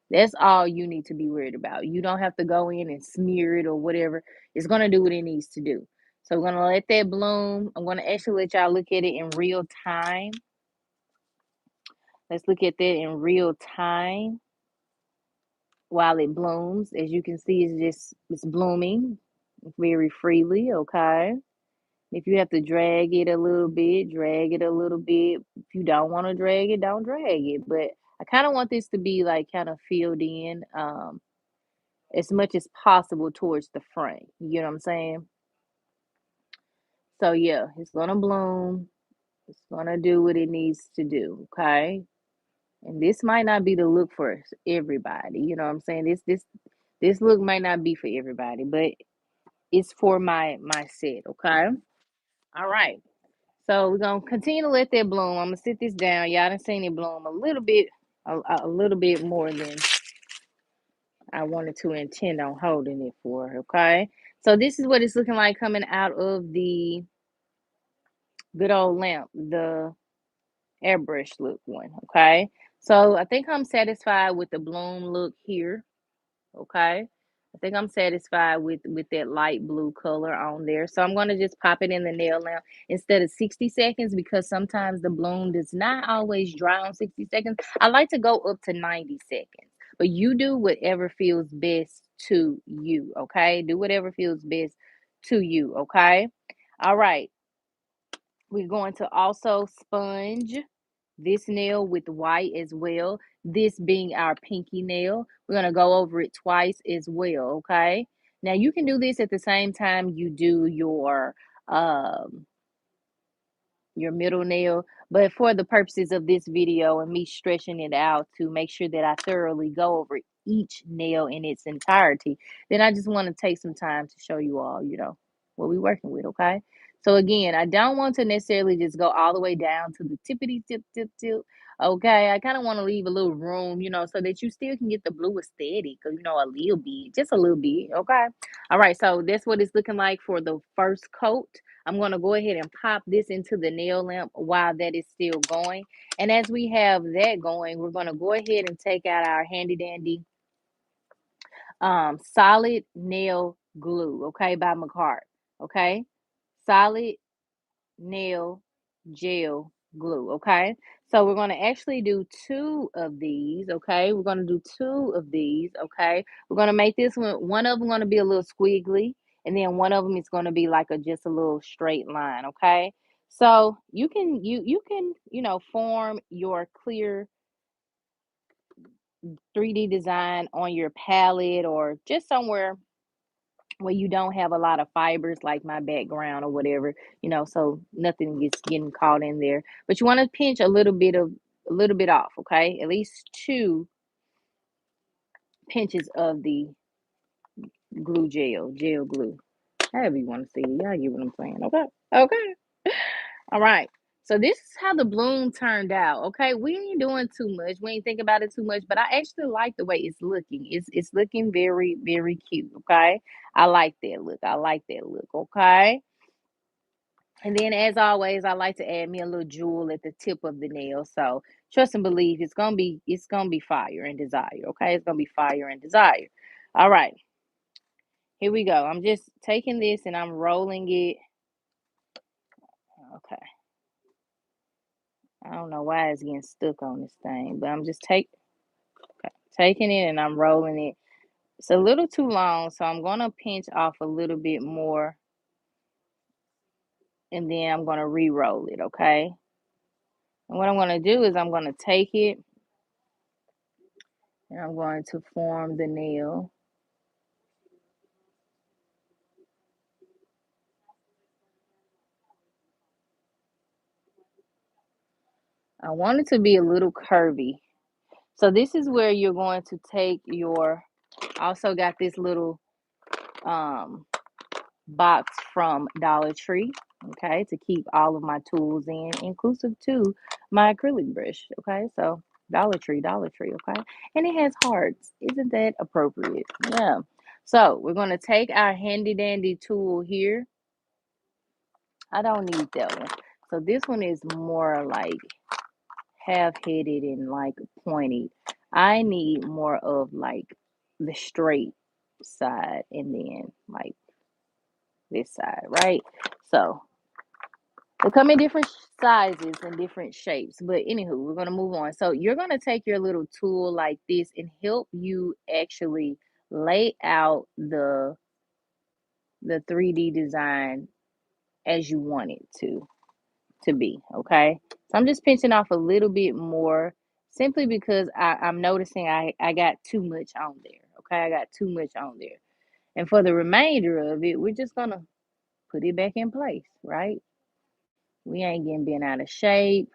that's all you need to be worried about. You don't have to go in and smear it or whatever. It's going to do what it needs to do. So we're going to let that bloom. I'm going to actually let y'all look at it in real time. Let's look at that in real time while it blooms. As you can see, it's blooming very freely, okay? If you have to drag it a little bit, drag it a little bit. If you don't want to drag it, don't drag it. But I kind of want this to be like kind of filled in as much as possible towards the front. You know what I'm saying? So yeah, it's gonna bloom. It's gonna do what it needs to do, okay? And this might not be the look for everybody. You know what I'm saying? This look might not be for everybody, but it's for my set, okay? All right. So we're gonna continue to let that bloom. I'm gonna sit this down. Y'all done seen it bloom a little bit, a little bit more than I wanted to intend on holding it for. Okay. So this is what it's looking like coming out of the good old lamp, the airbrush look one. Okay. So I think I'm satisfied with the bloom look here. Okay. I think I'm satisfied with that light blue color on there. So I'm going to just pop it in the nail lamp instead of 60 seconds because sometimes the bloom does not always dry on 60 seconds. I like to go up to 90 seconds. But you do whatever feels best to you, okay? Do whatever feels best to you, okay? All right. We're going to also sponge this nail with white as well. This being our pinky nail. We're going to go over it twice as well, okay? Now you can do this at the same time you do your middle nail, but for the purposes of this video and me stretching it out to make sure that I thoroughly go over each nail in its entirety, then I just want to take some time to show you all, what we're working with, okay? So again, I don't want to necessarily just go all the way down to the tippity tip, okay? I kind of want to leave a little room, so that you still can get the blue aesthetic, or, a little bit, just a little bit, okay? All right, so that's what it's looking like for the first coat. I'm going to go ahead and pop this into the nail lamp while that is still going. And as we have that going, we're going to go ahead and take out our handy dandy solid nail glue, okay, by McCart, okay? Solid nail gel glue, okay? So we're going to actually do two of these, okay? We're going to do two of these, okay? We're going to make this one of them going to be a little squiggly, and then one of them is going to be like just a little straight line, okay? So you can form your clear 3D design on your palette or just somewhere where you don't have a lot of fibers like my background or whatever, so nothing gets getting caught in there. But you want to pinch a little bit off, okay? At least two pinches of the gel glue. However you want to see it. Y'all get what I'm saying. Okay. Okay. All right. So this is how the bloom turned out. Okay. We ain't doing too much. We ain't think about it too much, but I actually like the way it's looking. It's looking very, very cute. Okay. I like that look. I like that look. Okay. And then as always, I like to add me a little jewel at the tip of the nail. So trust and believe it's gonna be fire and desire. Okay. It's gonna be fire and desire. All right. Here we go. I'm just taking this and I'm rolling it. Okay. I don't know why it's getting stuck on this thing, but I'm just taking it and I'm rolling it. It's a little too long, so I'm gonna pinch off a little bit more and then I'm gonna re-roll it, okay? And what I'm gonna do is I'm gonna take it and I'm going to form the nail. I want it to be a little curvy. So this is where you're going to take your, I also got this little um box from Dollar Tree, okay, to keep all of my tools in, inclusive to my acrylic brush, okay? So Dollar Tree, okay? And it has hearts. Isn't that appropriate? Yeah. So we're going to take our handy dandy tool here. I don't need that one. So this one is more like half-headed and like pointy. I need more of like the straight side and then like this side, right? So they come in different sizes and different shapes. But anywho, we're gonna move on. So you're gonna take your little tool like this and help you actually lay out the 3D design as you want it to be. Okay. So I'm just pinching off a little bit more simply because I'm noticing I got too much on there. Okay, I got too much on there. And for the remainder of it, we're just gonna put it back in place, right? We ain't getting bent out of shape.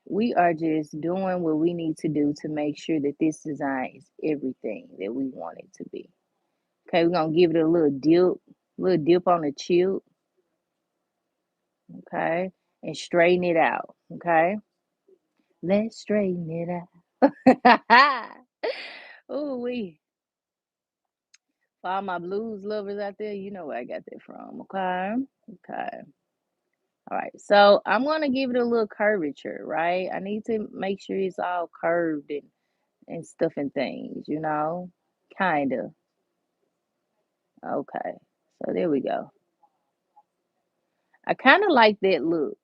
We are just doing what we need to do to make sure that this design is everything that we want it to be. Okay, we're gonna give it a little dip on the chill, okay, and straighten it out. Okay, let's straighten it out. Oh, for all my blues lovers out there, you know where I got that from. Okay, okay. All right, so I'm gonna give it a little curvature, right? I need to make sure it's all curved and stuff and things, kind of. Okay, so there we go. I kind of like that look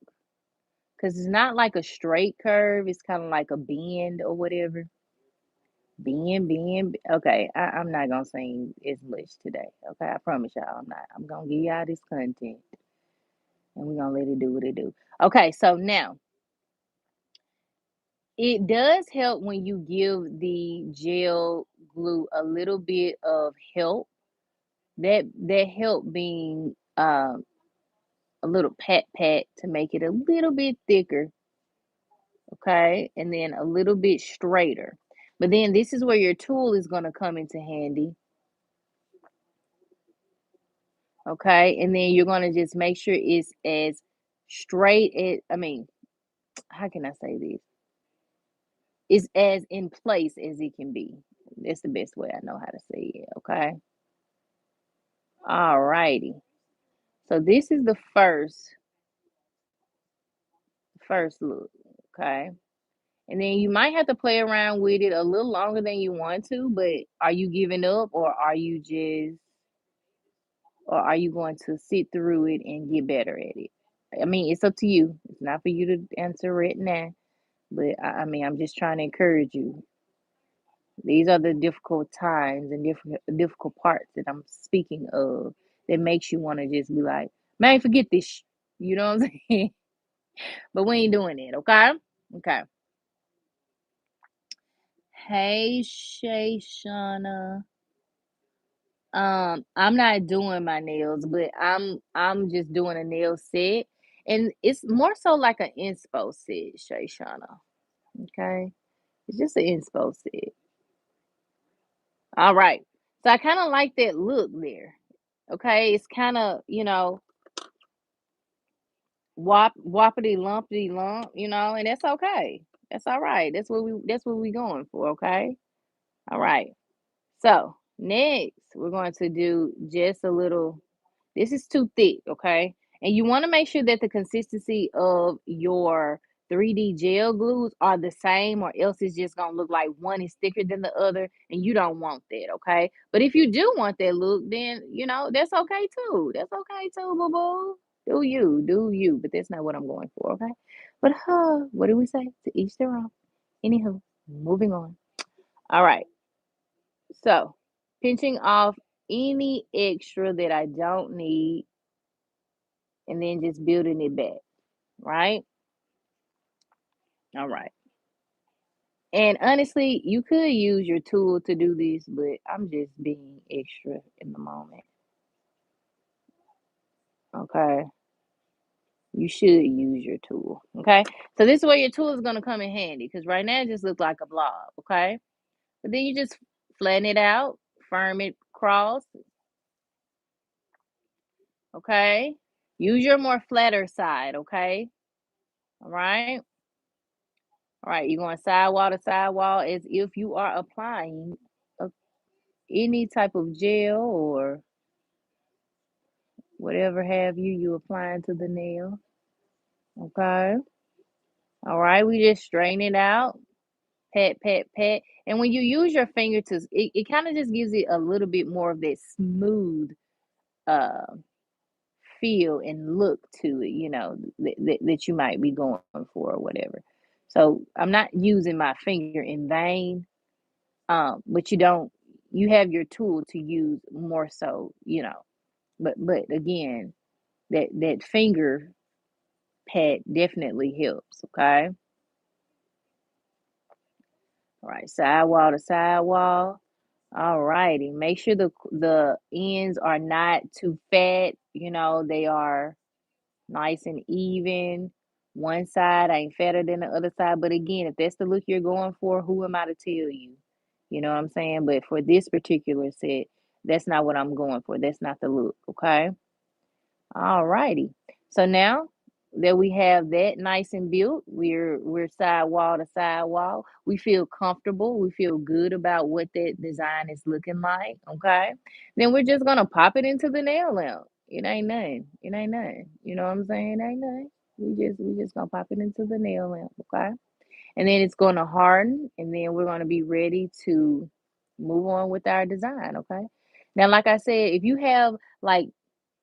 because it's not like a straight curve. It's kind of like a bend or whatever. Bend. Okay, I'm not gonna sing as much today. Okay, I promise y'all I'm not. I'm gonna give y'all this content and we're gonna let it do what it do. Okay, so now it does help when you give the gel glue a little bit of help. That help being a little pat to make it a little bit thicker, okay? And then a little bit straighter. But then this is where your tool is going to come into handy, okay? And then you're going to just make sure it's as straight as, I mean, how can I say this? It's as in place as it can be. That's the best way I know how to say it, okay? All righty. So this is the first look, okay? And then you might have to play around with it a little longer than you want to, but are you giving up or are you going to sit through it and get better at it? I mean, it's up to you. It's not for you to answer right now, but I mean, I'm just trying to encourage you. These are the difficult times and difficult parts that I'm speaking of that makes you want to just be like, man, forget this. You know what I'm saying? But we ain't doing it, okay? Okay. Hey, Shay Shauna. I'm not doing my nails, but I'm just doing a nail set, and it's more so like an inspo set, Shay Shauna. Okay, it's just an inspo set. All right. So I kind of like that look there. Okay, it's kind of whoppity lumpity lump, and that's okay. That's all right. That's what we going for. Okay. All right. So next, we're going to do just a little. This is too thick, okay? And you want to make sure that the consistency of your 3D gel glues are the same, or else it's just gonna look like one is thicker than the other, and you don't want that, okay? But if you do want that look, then that's okay too. That's okay too, boo boo. Do you? But that's not what I'm going for, okay? But what do we say? To each their own. Anywho, moving on. All right. So, pinching off any extra that I don't need and then just building it back, right? All right. And honestly, you could use your tool to do this, but I'm just being extra in the moment. Okay. You should use your tool. Okay. So this is where your tool is going to come in handy because right now it just looks like a blob. Okay. But then you just flatten it out, firm it across. Okay. Use your more flatter side. Okay. All right. All right, you're going sidewall to sidewall as if you are applying a, any type of gel or whatever have you applying to the nail. Okay. All right, we just straighten it out. Pat, pat, pat. And when you use your fingertips, it kind of just gives it a little bit more of that smooth uh feel and look to it, that you might be going for or whatever. So I'm not using my finger in vain. But you have your tool to use more so, but again, that finger pat definitely helps, okay? All right, sidewall to sidewall. All righty. Make sure the ends are not too fat, they are nice and even. One side ain't fatter than the other side. But again, if that's the look you're going for, who am I to tell you? You know what I'm saying? But for this particular set, that's not what I'm going for. That's not the look. Okay. All righty. So now that we have that nice and built, we're sidewall to sidewall. We feel comfortable. We feel good about what that design is looking like. Okay. Then we're just gonna pop it into the nail lamp. It ain't nothing. It ain't nothing. You know what I'm saying? It ain't nothing. We just gonna pop it into the nail lamp. Okay. And then it's gonna harden, and then we're gonna be ready to move on with our design. Okay. Now, like I said, if you have like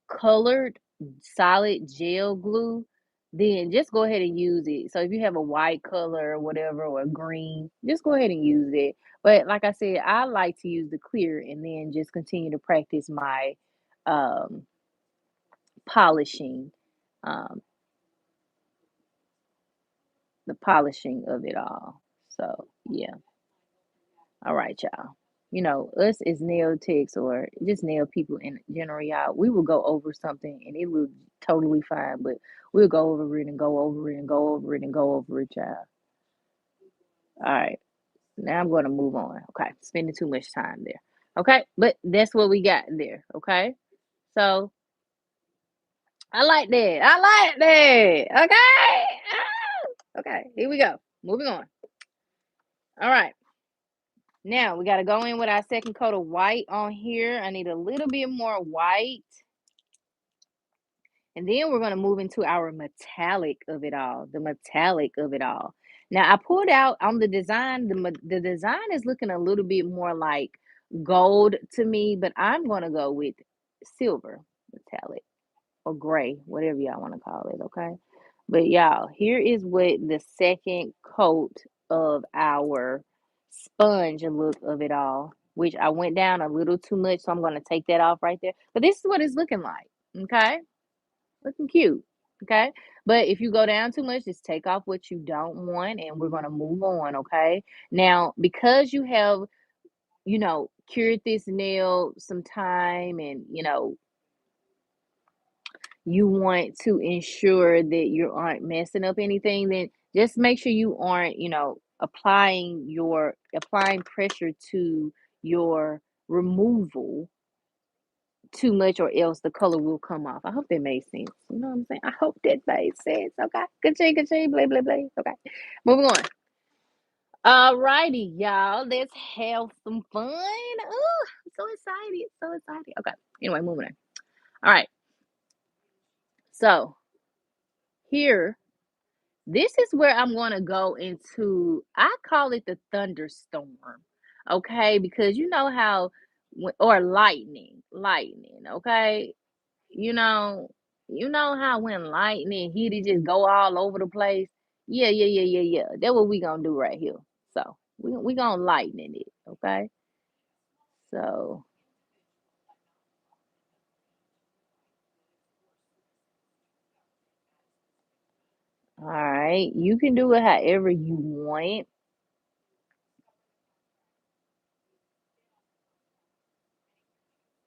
colored solid gel glue, then just go ahead and use it. So if you have a white color or whatever or green, just go ahead and use it. But like I said, I like to use the clear and then just continue to practice my um polishing, um the polishing of it all. So yeah. All right, y'all. Us as nail techs or just nail people in general, y'all, we will go over something and it will totally fine, but we'll go over it and go over it and go over it and go over it, y'all. All right. Now I'm going to move on. Okay. Spending too much time there. Okay. But that's what we got there. Okay. So I like that. I like that. Okay. Ah! Okay. Here we go. Moving on. All right. Now we got to go in with our second coat of white on here. I need a little bit more white. And then we're going to move into our metallic of it all, the metallic of it all. Now I pulled out on the design, the design is looking a little bit more like gold to me, but I'm going to go with silver metallic or gray, whatever y'all want to call it, okay? But y'all, here is what the second coat of our sponge look of it all, which I went down a little too much, so I'm going to take that off right there. But this is what it's looking like, okay? Looking cute, okay? But if you go down too much, just take off what you don't want and we're gonna move on, okay? Now, because you have, cured this nail some time and you want to ensure that you aren't messing up anything, then just make sure you aren't, applying pressure to your removal too much or else the color will come off. I hope that made sense. You know what I'm saying? I hope that made sense. Okay. Good ching, blah, blah, blah. Okay. Moving on. Alrighty, y'all. Let's have some fun. Oh, I'm so excited. So excited. Okay. Anyway, moving on. All right. So here, this is where I'm gonna go into, I call it the thunderstorm. Okay, because you know how or lightning, okay? You know, you know how when lightning hit it just go all over the place? Yeah, yeah, yeah, yeah, yeah. That's what we gonna do right here. So we gonna lightning it, okay? So all right, you can do it however you want,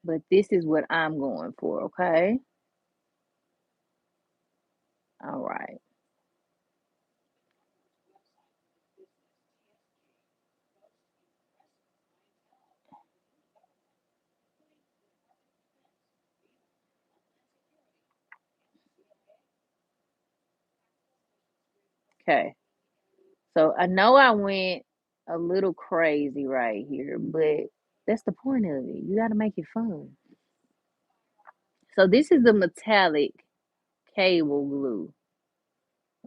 but this is what I'm going for, okay? All right, okay. So I know I went a little crazy right here, but that's the point of it. You got to make it fun. So this is the metallic cable glue,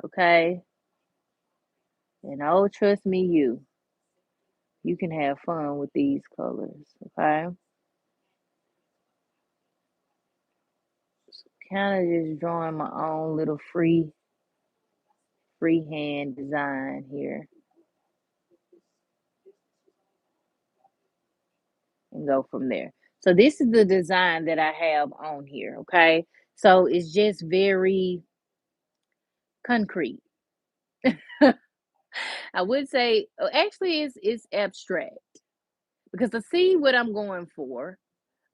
okay? And oh, trust me, you can have fun with these colors, okay? Kind of just drawing my own little freehand design here and go from there. So this is the design that I have on here, okay? So it's just very concrete. I would say, actually, it's abstract because I see what I'm going for,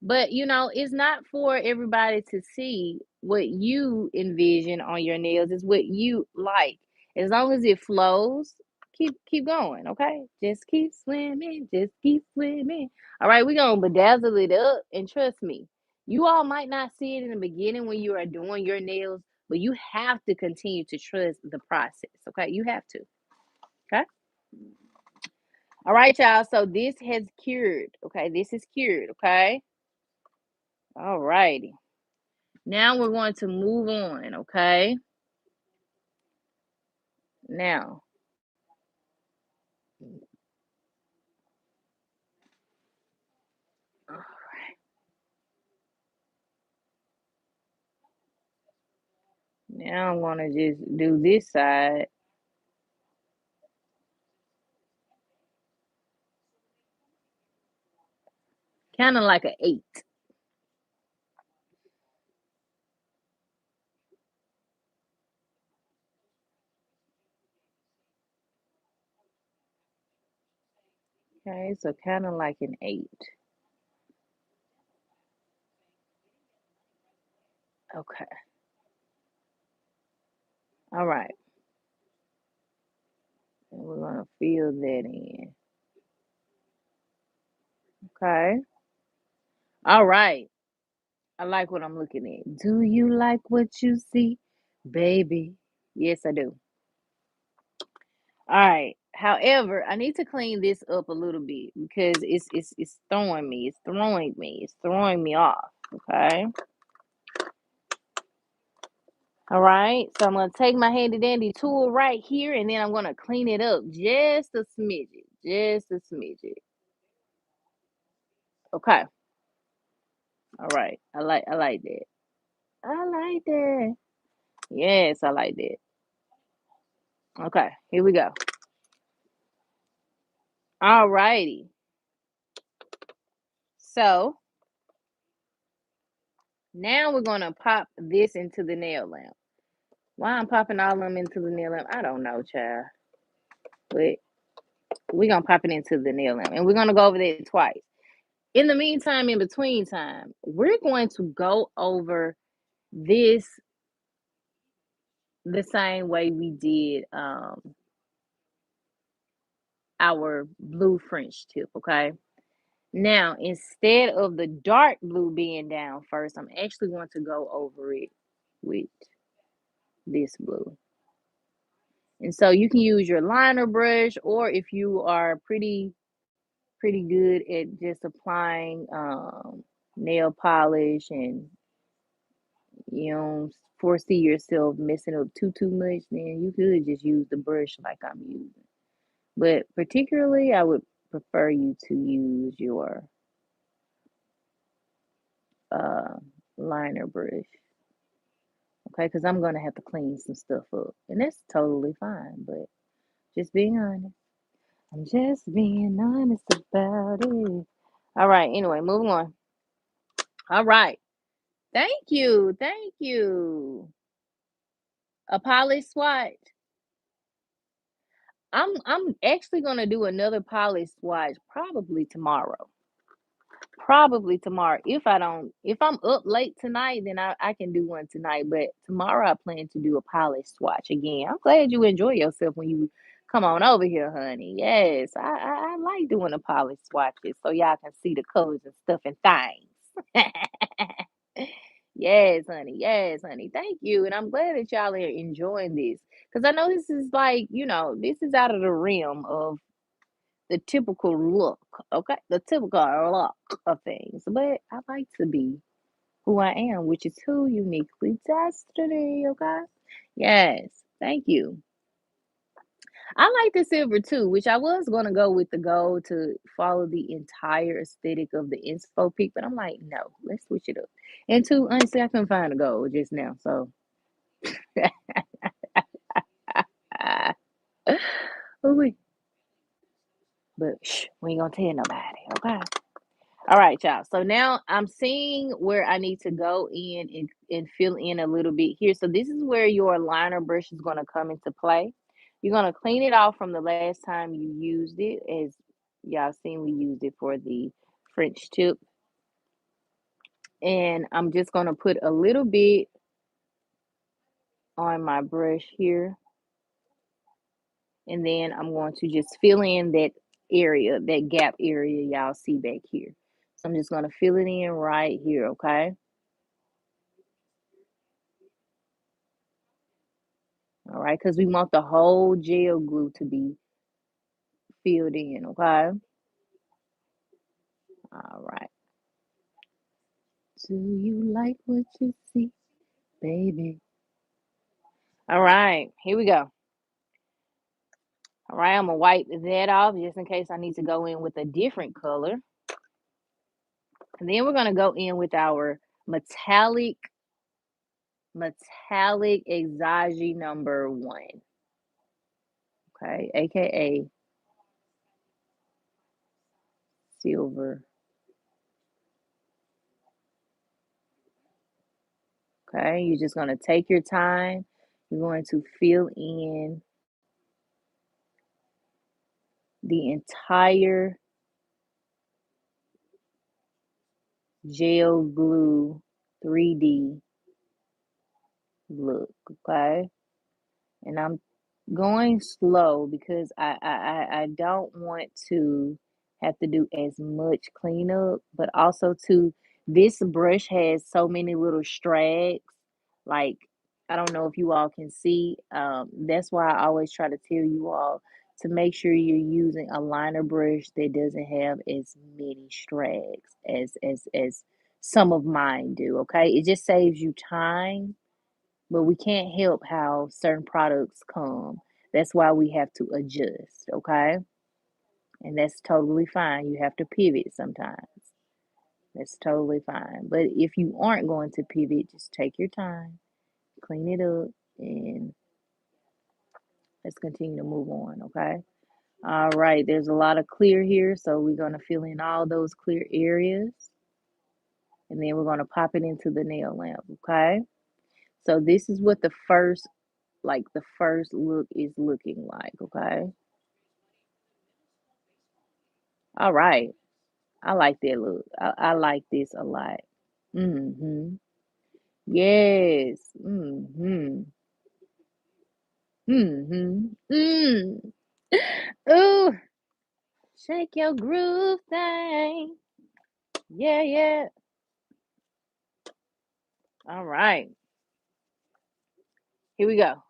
but it's not for everybody to see what you envision on your nails. It's what you like. As long as it flows, keep going, okay? Just keep swimming, just keep swimming. All right, we're gonna bedazzle it up, and trust me, you all might not see it in the beginning when you are doing your nails, but you have to continue to trust the process, okay? You have to, okay? All right, y'all. So this has cured. Okay, this is cured. Okay. All righty. Now we're going to move on. Okay. Now, now I'm gonna just do this side, kind of like an 8. Okay, so kind of like an 8. Okay. All right. And we're gonna fill that in. Okay. All right. I like what I'm looking at. Do you like what you see, baby? Yes, I do. All right. However, I need to clean this up a little bit because it's throwing me. It's throwing me off. Okay. All right. So I'm gonna take my handy dandy tool right here and then I'm gonna clean it up just a smidget. Just a smidget. Okay. All right. I like that. I like that. Yes, I like that. Okay, here we go. All righty. So now we're gonna pop this into the nail lamp. Why I'm popping all of them into the nail lamp, I don't know, child. But we're gonna pop it into the nail lamp and we're gonna go over that twice. In the meantime, in between time, we're going to go over this the same way we did our blue French tip, okay? Now, instead of the dark blue being down first, I'm actually going to go over it with this blue. And so you can use your liner brush, or if you are pretty good at just applying nail polish and you don't foresee yourself messing up too much, then you could just use the brush like I'm using. But particularly, I would prefer you to use your uh, liner brush, okay? Because I'm gonna have to clean some stuff up, and that's totally fine. But just being honest, I'm just being honest about it. All right. Anyway, moving on. All right. Thank you. Thank you. A polish swatch. I'm actually gonna do another polish swatch probably tomorrow. Probably tomorrow. If I'm up late tonight, then I can do one tonight. But tomorrow I plan to do a polish swatch again. I'm glad you enjoy yourself when you come on over here, honey. Yes, I like doing the polish swatches so y'all can see the colors and stuff and things. Yes, honey. Yes, honey. Thank you. And I'm glad that y'all are enjoying this. Because I know this is like, this is out of the realm of the typical look, okay? The typical look of things. But I like to be who I am, which is who uniquely destiny, okay? Yes, thank you. I like the silver too, which I was gonna go with the gold to follow the entire aesthetic of the inspo peak, but I'm like, no, let's switch it up. And two, honestly, I couldn't find a gold just now, so ooh but shh, we ain't gonna tell nobody, okay? All right, y'all. So now I'm seeing where I need to go in and fill in a little bit here. So this is where your liner brush is going to come into play. You're going to clean it off from the last time you used it. As y'all seen, we used it for the French tip. And I'm just going to put a little bit on my brush here. And then I'm going to just fill in that area, that gap area y'all see back here. So I'm just going to fill it in right here, okay? All right, because we want the whole gel glue to be filled in, okay? All right. Do you like what you see, baby? All right, here we go. All right, I'm gonna wipe that off just in case I need to go in with a different color. And then we're gonna go in with our metallic Exagi number 1. Okay, aka silver. Okay, you're just gonna take your time. You're going to fill in the entire gel glue 3D look, okay? And I'm going slow because I don't want to have to do as much cleanup, but also too, this brush has so many little strags. Like, I don't know if you all can see. That's why I always try to tell you all to make sure you're using a liner brush that doesn't have as many strags as some of mine do. Okay, it just saves you time, but we can't help how certain products come. That's why we have to adjust, okay? And that's totally fine. You have to pivot sometimes. That's totally fine. But if you aren't going to pivot, just take your time, clean it up, and let's continue to move on, okay? All right, there's a lot of clear here, so we're going to fill in all those clear areas, and then we're going to pop it into the nail lamp, okay? So this is what the first like the first look is looking like, okay? All right. I like that look. I like this a lot. Mm-hmm. Yes. Mm-hmm. Mm-hmm. Mm. Ooh, shake your groove thing. Yeah, yeah. All right. Here we go.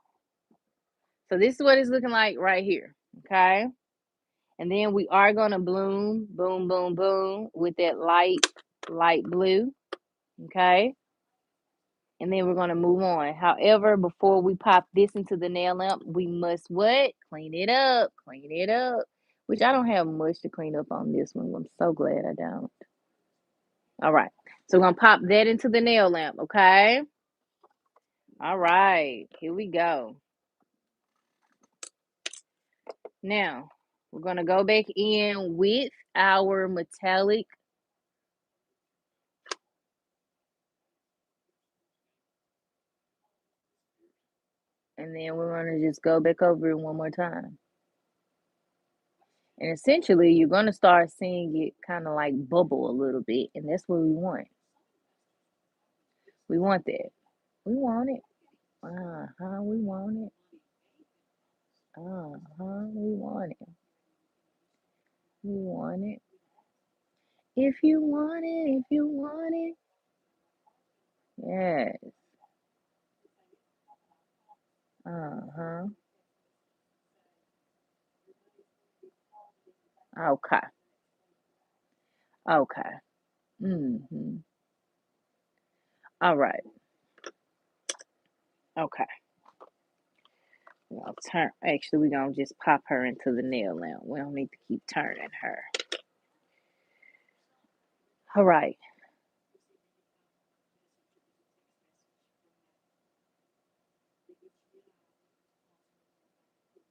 So this is what it's looking like right here. Okay. And then we are gonna bloom, boom, boom, boom, with that light blue. Okay. And then we're gonna move on. However, before we pop this into the nail lamp, we must what? Clean it up. Clean it up. Which I don't have much to clean up on this one. I'm so glad I don't. All right. So we're gonna pop that into the nail lamp, okay? All right, here we go. Now, we're gonna go back in with our metallic, and then we're gonna just go back over it one more time. And essentially, you're gonna start seeing it kind of like bubble a little bit, and that's what we want. We want that. We want it. We want it. We want it. We want it. If you want it, if you want it. Yes. Uh-huh. Okay. Okay. Mhm. All right. Okay. I'll turn. Actually, we're gonna just pop her into the nail lamp. We don't need to keep turning her. All right.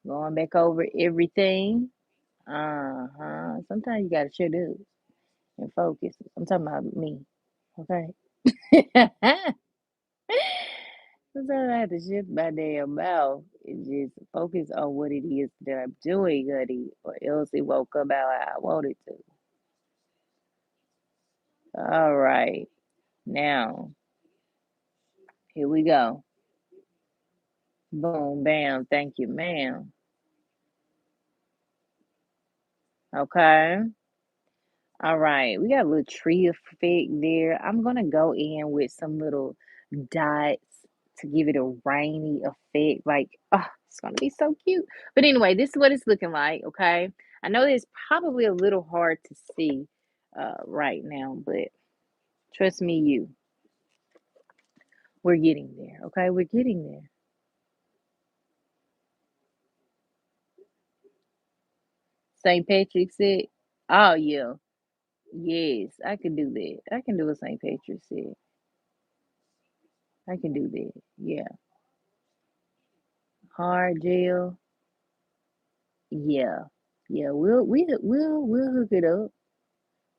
Going back over everything. Sometimes you gotta shut up and focus. I'm talking about me. Okay. Sometimes I have to shift my damn mouth and just focus on what it is that I'm doing, honey, or else it won't come out how I want it to. All right. Now, here we go. Boom, bam. Thank you, ma'am. Okay. All right. We got a little tree effect there. I'm going to go in with some little dots to give it a rainy effect. Like, oh, it's going to be so cute. But anyway, this is what it's looking like. Okay. I know it's probably a little hard to see right now, but trust me, we're getting there. Okay. We're getting there. St. Patrick's set. Oh, yeah. Yes, I can do that. I can do a St. Patrick's set. I can do that. Yeah. Hard gel. Yeah. Yeah, we'll hook it up.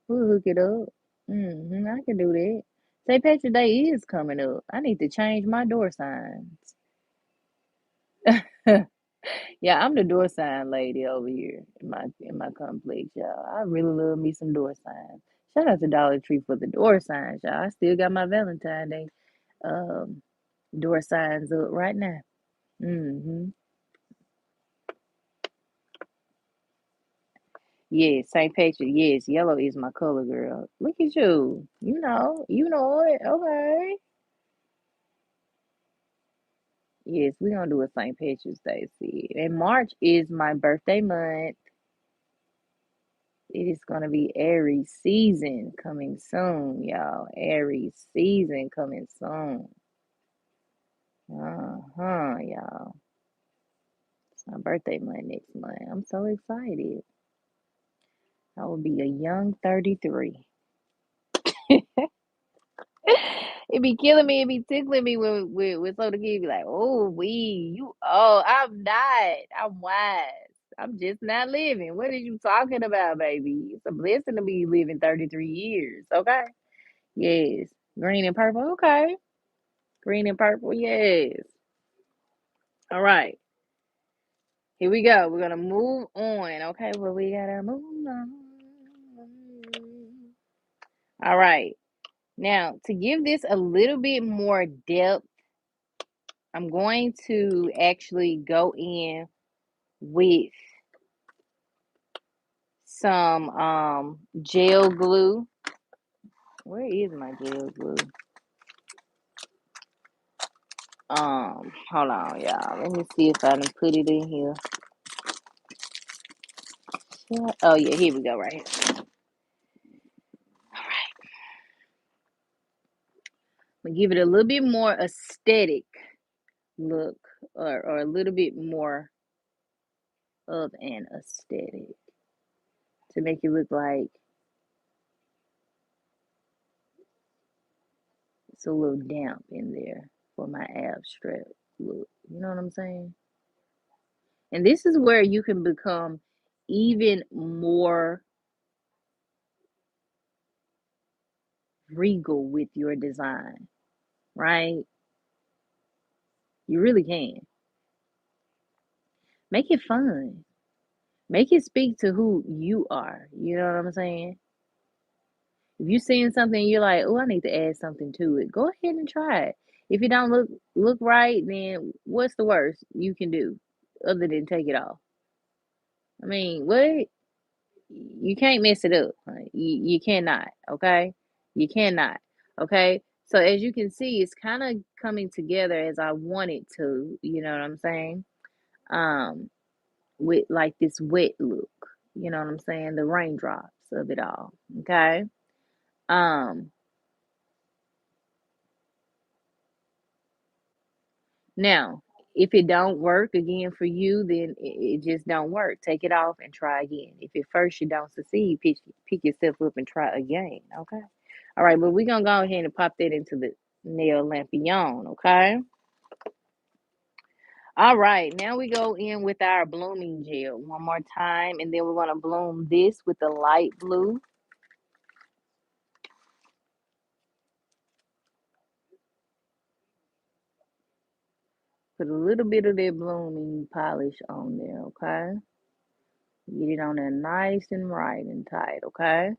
We'll hook it up. I can do that. St. Patrick's Day is coming up. I need to change my door signs. Yeah, I'm the door sign lady over here in my complex, y'all. I really love me some door signs. Shout out to Dollar Tree for the door signs, y'all. I still got my Valentine's Day um door signs up right now. hmm Yes, St. Patrick. Yes, yellow is my color, girl. Look at you. You know it. Okay. Yes, we're gonna do a St. Patrick's Day see. And March is my birthday month. It is gonna be Aries season coming soon, y'all. Aries season coming soon. Y'all. It's my birthday month next month. I'm so excited. I will be a young 33. It be killing me, it be tickling me when some of the kids be like, "Oh, you oh, I'm not. I'm wise. I'm just not living. What are you talking about, baby? It's a blessing to be living 33 years, okay? Yes. Green and purple, okay. Green and purple, yes. All right. Here we go. We're gonna move on. Okay, well, we gotta move on. All right. Now, to give this a little bit more depth, I'm going to actually go in with some gel glue. Where is my gel glue? Hold on, y'all. Let me see if I can put it in here. Oh yeah, here we go, right here. All right. I'm gonna give it a little bit more aesthetic look, or a little bit more of an aesthetic to make it look like it's a little damp in there for my abstract look. You know what I'm saying? And this is where you can become even more regal with your design, right? You really can. Make it fun. Make it speak to who you are. You know what I'm saying? If you're seeing something you're like, oh, I need to add something to it, go ahead and try it. If it don't look right, then what's the worst you can do other than take it off? I mean, what? You can't mess it up. You cannot, okay? You cannot, okay? So as you can see, it's kind of coming together as I want it to, you know what I'm saying? Um, with like this wet look, you know what I'm saying? The raindrops of it all, okay? Um, Now, if it don't work again for you, then it just don't work. Take it off and try again. If at first you don't succeed, pick yourself up and try again. Okay. All right, but we're gonna go ahead and pop that into the nail lampion. Okay. All right, now we go in with our blooming gel one more time, and then we're gonna bloom this with the light blue. Put a little bit of that blooming polish on there. Okay. Get it on there nice and right and tight. Okay.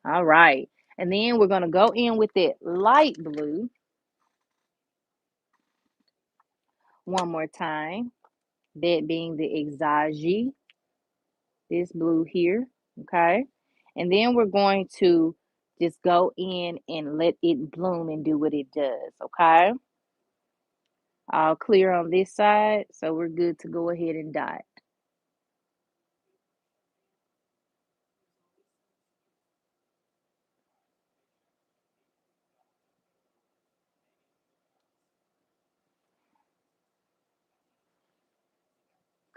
All right. And then we're going to go in with that light blue one more time. That being the Exage, this blue here. Okay. And then we're going to just go in and let it bloom and do what it does. Okay. All clear on this side. So we're good to go ahead and dot.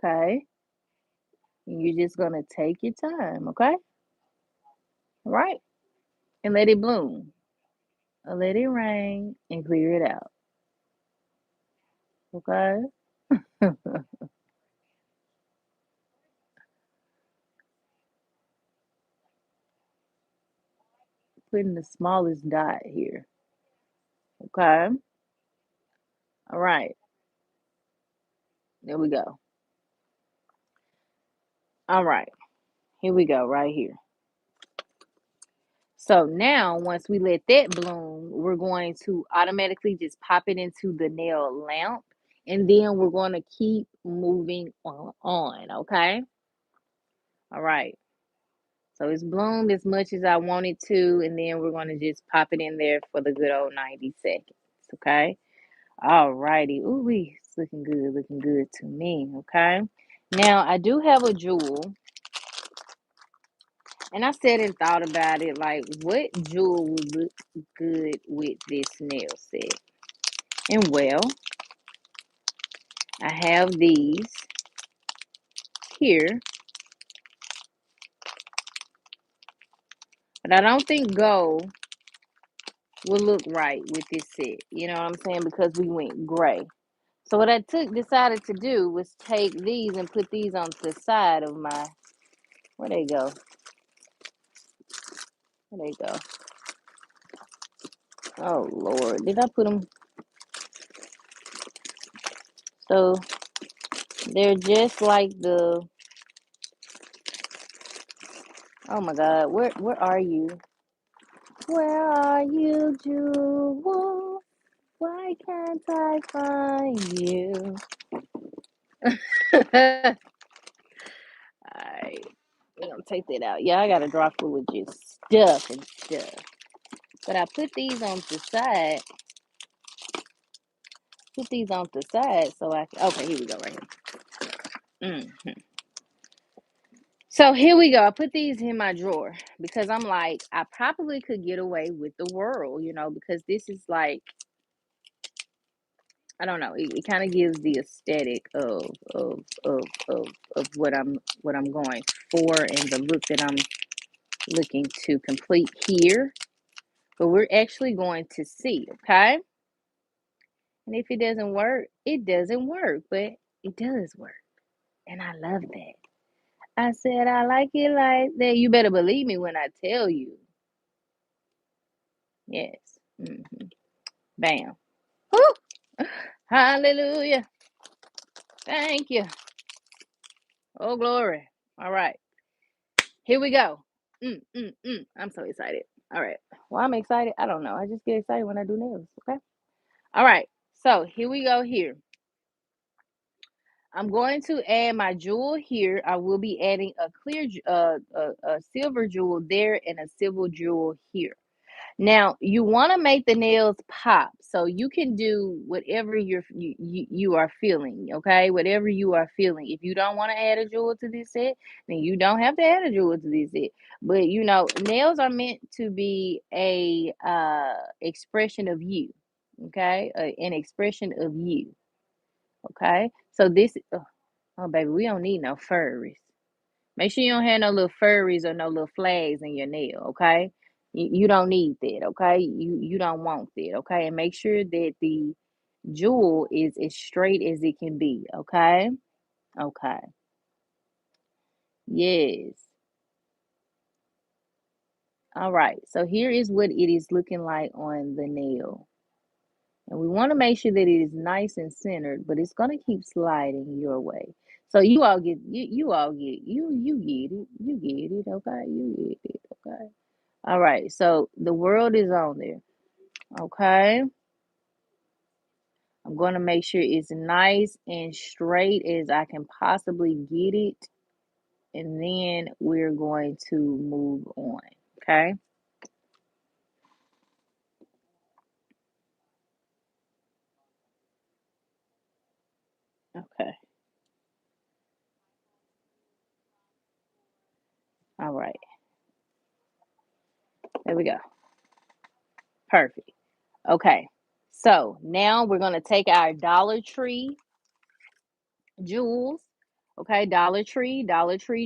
Okay. And you're just going to take your time. Okay. All right. And let it bloom. Let it rain and clear it out. Okay. Putting the smallest dot here. Okay. All right. There we go. All right. Here we go, right here. So now, once we let that bloom, we're going to automatically just pop it into the nail lamp. And then we're going to keep moving on. Okay. All right. So it's bloomed as much as I want it to. And then we're going to just pop it in there for the good old 90 seconds. Okay. All righty. Ooh, it's looking good to me. Okay. Now I do have a jewel, and I said and thought about it, like what jewel would look good with this nail set. And well, I have these here, but I don't think gold will look right with this set. You know what I'm saying? Because we went gray. So what I decided to do was take these and put these on the side of my. Where they go? Where they go? Oh Lord, did I put them? So They're just like the, oh my God, where are you? Where are you, Jewel? Why can't I find you? Alright, we're gonna take that out. Yeah, I got a drawer full of just stuff and stuff. But I put these on the side. Put these on the side so I can. Okay, here we go, right here. So here we go. I put these in my drawer because I'm like, I probably could get away with the world, because this is like, I don't know. It kind of gives the aesthetic of of what I'm going for and the look that I'm looking to complete here. But we're actually going to see, okay? And if it doesn't work, it doesn't work, but it does work. And I love that. I said I like it like that. You better believe me when I tell you. Yes. Bam. Woo! Hallelujah. Thank you. Oh, glory. All right. Here we go. I'm so excited. All right. Well, I'm excited. I don't know. I just get excited when I do nails. Okay. All right. So here we go here. I'm going to add my jewel here. I will be adding a a silver jewel there and a silver jewel here. Now, you want to make the nails pop, so you can do whatever you are feeling, okay? Whatever you are feeling. If you don't want to add a jewel to this set, then you don't have to add a jewel to this set. But nails are meant to be a expression of you, okay? An expression of you, okay? So oh baby, we don't need no furries. Make sure you don't have no little furries or no little flags in your nail, okay? You don't need that, okay? You don't want that, okay? And make sure that the jewel is as straight as it can be, okay? Okay. Yes. All right. So here is what it is looking like on the nail. And we want to make sure that it is nice and centered, but it's going to keep sliding your way. So you all get you get it. You get it, okay? You get it, okay? All right, so the world is on there. Okay. I'm going to make sure it's nice and straight as I can possibly get it. And then we're going to move on. Okay. Okay. All right. There we go. Perfect. Okay. So now we're going to take our Dollar Tree jewels. Okay. Dollar Tree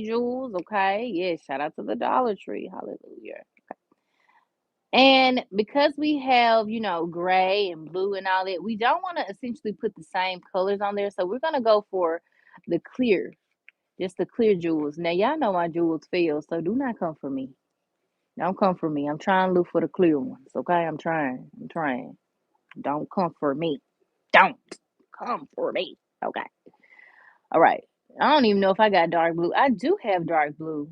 jewels. Okay. Yes. Shout out to the Dollar Tree. Hallelujah. And because we have, gray and blue and all that, we don't want to essentially put the same colors on there. So we're going to go for the clear, just the clear jewels. Now, y'all know my jewels fail, so do not come for me. Don't come for me. I'm trying to look for the clear ones, okay? I'm trying. I'm trying. Don't come for me. Don't come for me. Okay. All right. I don't even know if I got dark blue. I do have dark blue.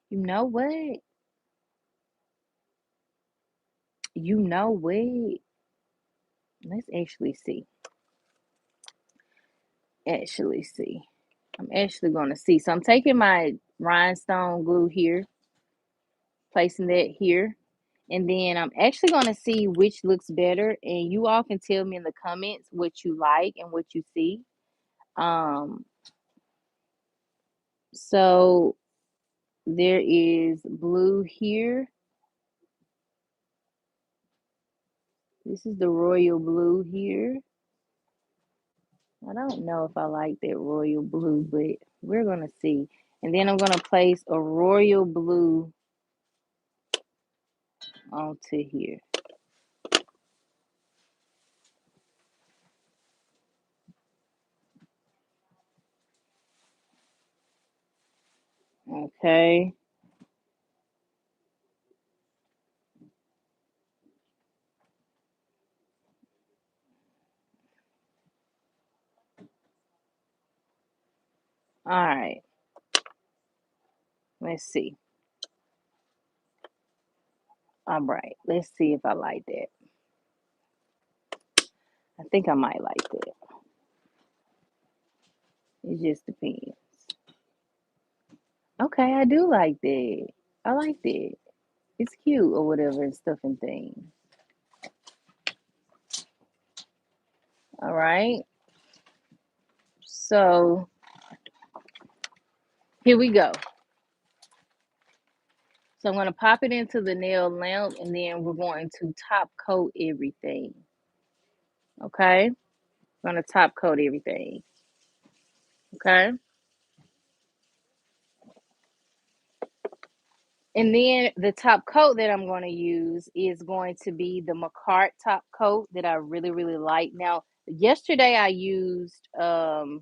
You know what? You know what? Let's actually see. Actually see. I'm actually going to see. So I'm taking my rhinestone glue here, placing that here. And then I'm actually going to see which looks better. And you all can tell me in the comments what you like and what you see. Um, so there is blue here. This is the royal blue here. I don't know if I like that royal blue, but we're going to see. And then I'm going to place a royal blue onto here. Okay. All right. Let's see. All right. Let's see if I like that. I think I might like that. It just depends. Okay, I do like that. I like that. It's cute or whatever and stuff and things. All right. So here we go. So I'm going to pop it into the nail lamp and then we're going to top coat everything. Okay. I'm going to top coat everything. Okay. And then the top coat that I'm going to use is going to be the Macart top coat that I really, really like. Now, yesterday I used the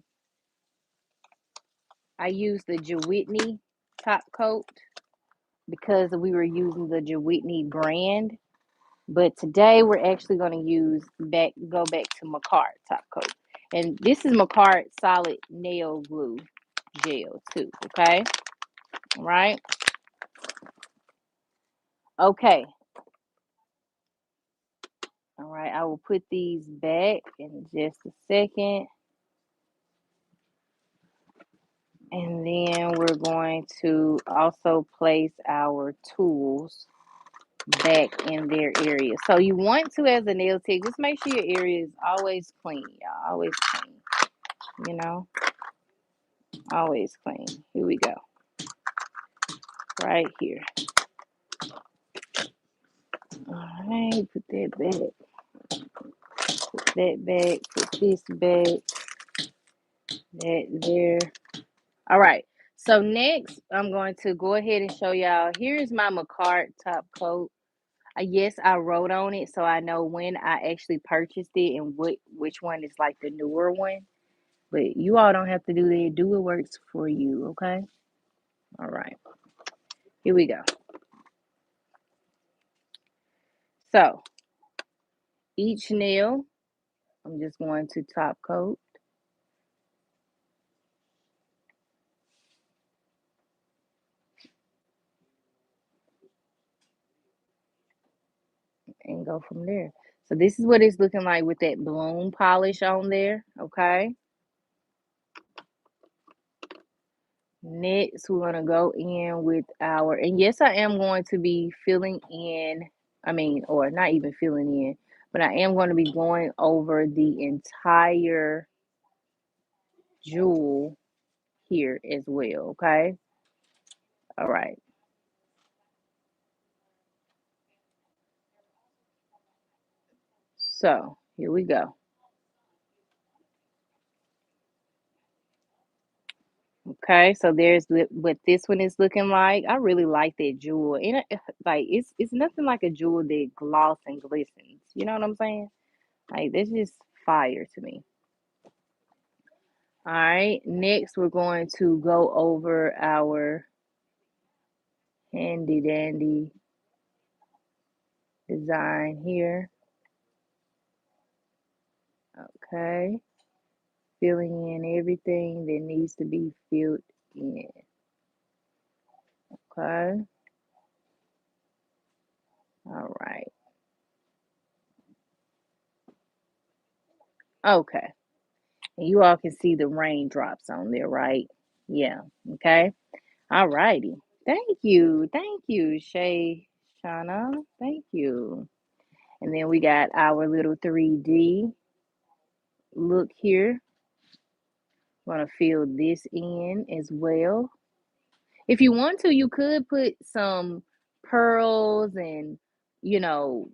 Jewitney top coat because we were using the Jewitney brand. But today we're actually going to go back to Macart top coat. And this is Macart solid nail glue gel too, okay? All right. Okay. All right, I will put these back in just a second. And then we're going to also place our tools back in their area. So you want to, as a nail tech, just make sure your area is always clean, y'all. Always clean. You know, always clean. Here we go. Right here. All right, put that back. Put that back. Put this back. That there. All right. So next, I'm going to go ahead and show y'all. Here's my Macart top coat. Yes, I wrote on it so I know when I actually purchased it and which one is like the newer one. But you all don't have to do that. Do what works for you, okay? All right. Here we go. So each nail, I'm just going to top coat. And go from there. So this is what it's looking like with that bloom polish on there, okay? Next, we're going to go in with and yes, I am going to be filling in, or not even filling in, but I am going to be going over the entire jewel here as well, okay? All right. So, here we go. Okay, so there's what this one is looking like. I really like that jewel. And like it's nothing like a jewel that gloss and glistens. You know what I'm saying? Like that's just fire to me. All right, next we're going to go over our handy dandy design here. Okay, filling in everything that needs to be filled in. Okay, all right. Okay, and you all can see the raindrops on there, right? Yeah, okay. All righty. Thank you, Shauna. Thank you. And then we got our little 3D look here. I'm gonna fill this in as well. If you want to, you could put some pearls and, you know,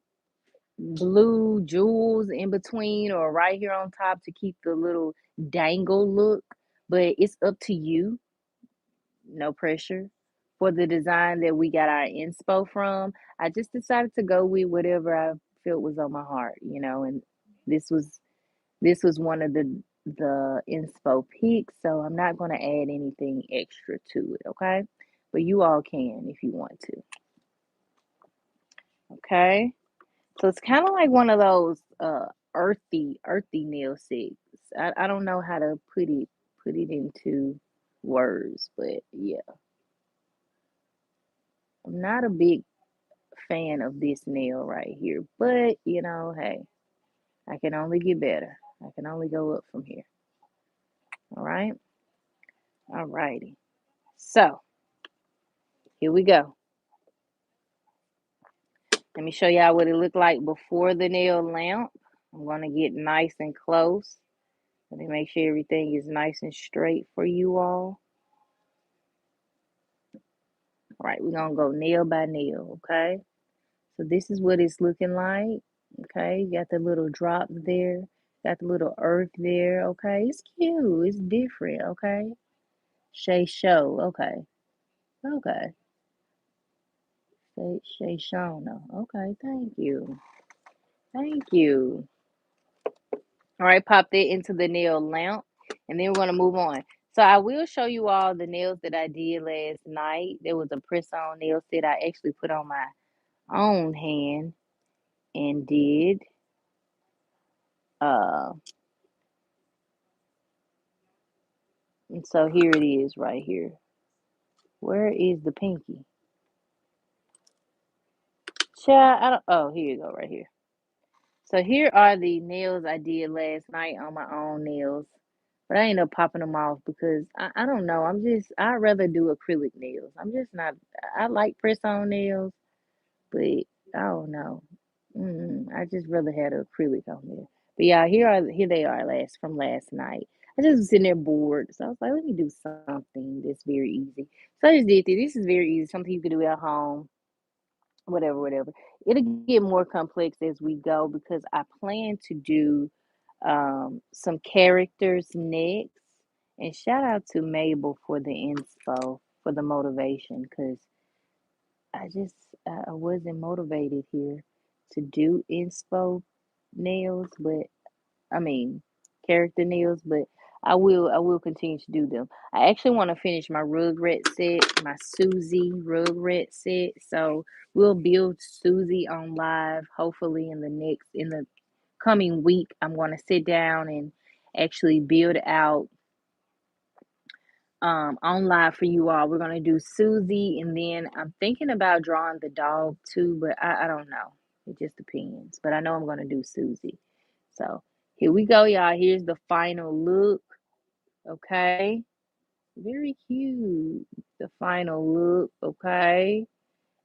blue jewels in between or right here on top to keep the little dangle look, but it's up to you. No pressure. For the design that we got our inspo from, I just decided to go with whatever I felt was on my heart, and this was one of the inspo picks, so I'm not going to add anything extra to it, okay? But you all can if you want to. Okay? So it's kind of like one of those earthy nail sticks. I don't know how to put it into. words. But yeah, I'm not a big fan of this nail right here. But hey, I can only get better. I can only go up from here. All right. All righty. So here we go. Let me show y'all what it looked like before the nail lamp. I'm gonna get nice and close. Let me make sure everything is nice and straight for you all. All right, we're gonna go nail by nail, okay? So this is what it's looking like. Okay, you got the little drops there, got the little earth there, okay? It's cute, it's different, okay? Shay Show, okay. Okay. Shay Shona. Okay, thank you. Thank you. All right, pop that into the nail lamp, and then we're gonna move on. So I will show you all the nails that I did last night. There was a press-on nail set I actually put on my own hand and did. Uh, and so here it is right here. Where is the pinky? Child, I don't. Oh, here you go, right here. So here are the nails I did last night on my own nails. But I ended up popping them off because I don't know. I'd rather do acrylic nails. I'm just not, I like press on nails, but I don't know. I just rather had acrylic on there. But yeah, here they are from last night. I just was sitting there bored. So I was like, let me do something that's very easy. So I just did this. This is very easy. Something you can do at home, whatever, whatever. It'll get more complex as we go because I plan to do some characters next. And shout out to Mabel for the inspo, for the motivation, because I just I wasn't motivated here to do inspo nails, but I mean character nails, but I will continue to do them. I actually want to finish my Rugrat set, my Susie Rugrat set. So we'll build Susie on live hopefully in the coming week. I'm going to sit down and actually build out on live for you all. We're gonna do Susie, and then I'm thinking about drawing the dog too, but I don't know. It just depends. But I know I'm gonna do Susie. So here we go, y'all. Here's the final look. Okay. Very cute. The final look, okay.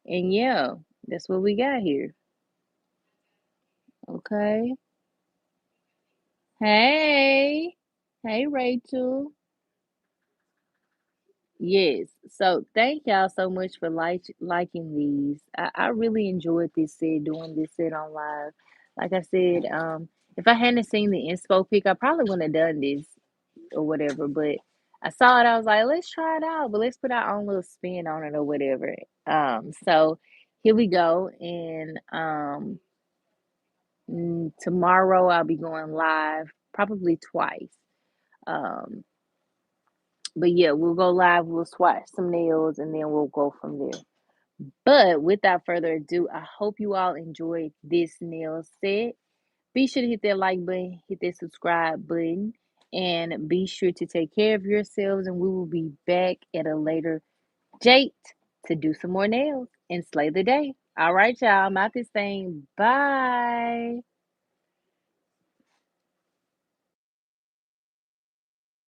And yeah, that's what we got here. Okay. Hey. Hey, Rachel. Yes. So thank y'all so much for liking these. I really enjoyed this set, doing this set on live. Like I said, if I hadn't seen the inspo pic, I probably wouldn't have done this or whatever. But I saw it, I was like, let's try it out, but let's put our own little spin on it or whatever. So here we go. And tomorrow I'll be going live, probably twice. Um, but yeah, we'll go live, we'll swatch some nails, and then we'll go from there. But without further ado, I hope you all enjoyed this nail set. Be sure to hit that like button, hit that subscribe button, and be sure to take care of yourselves. And we will be back at a later date to do some more nails and slay the day. All right, y'all. I'm out this thing. Bye.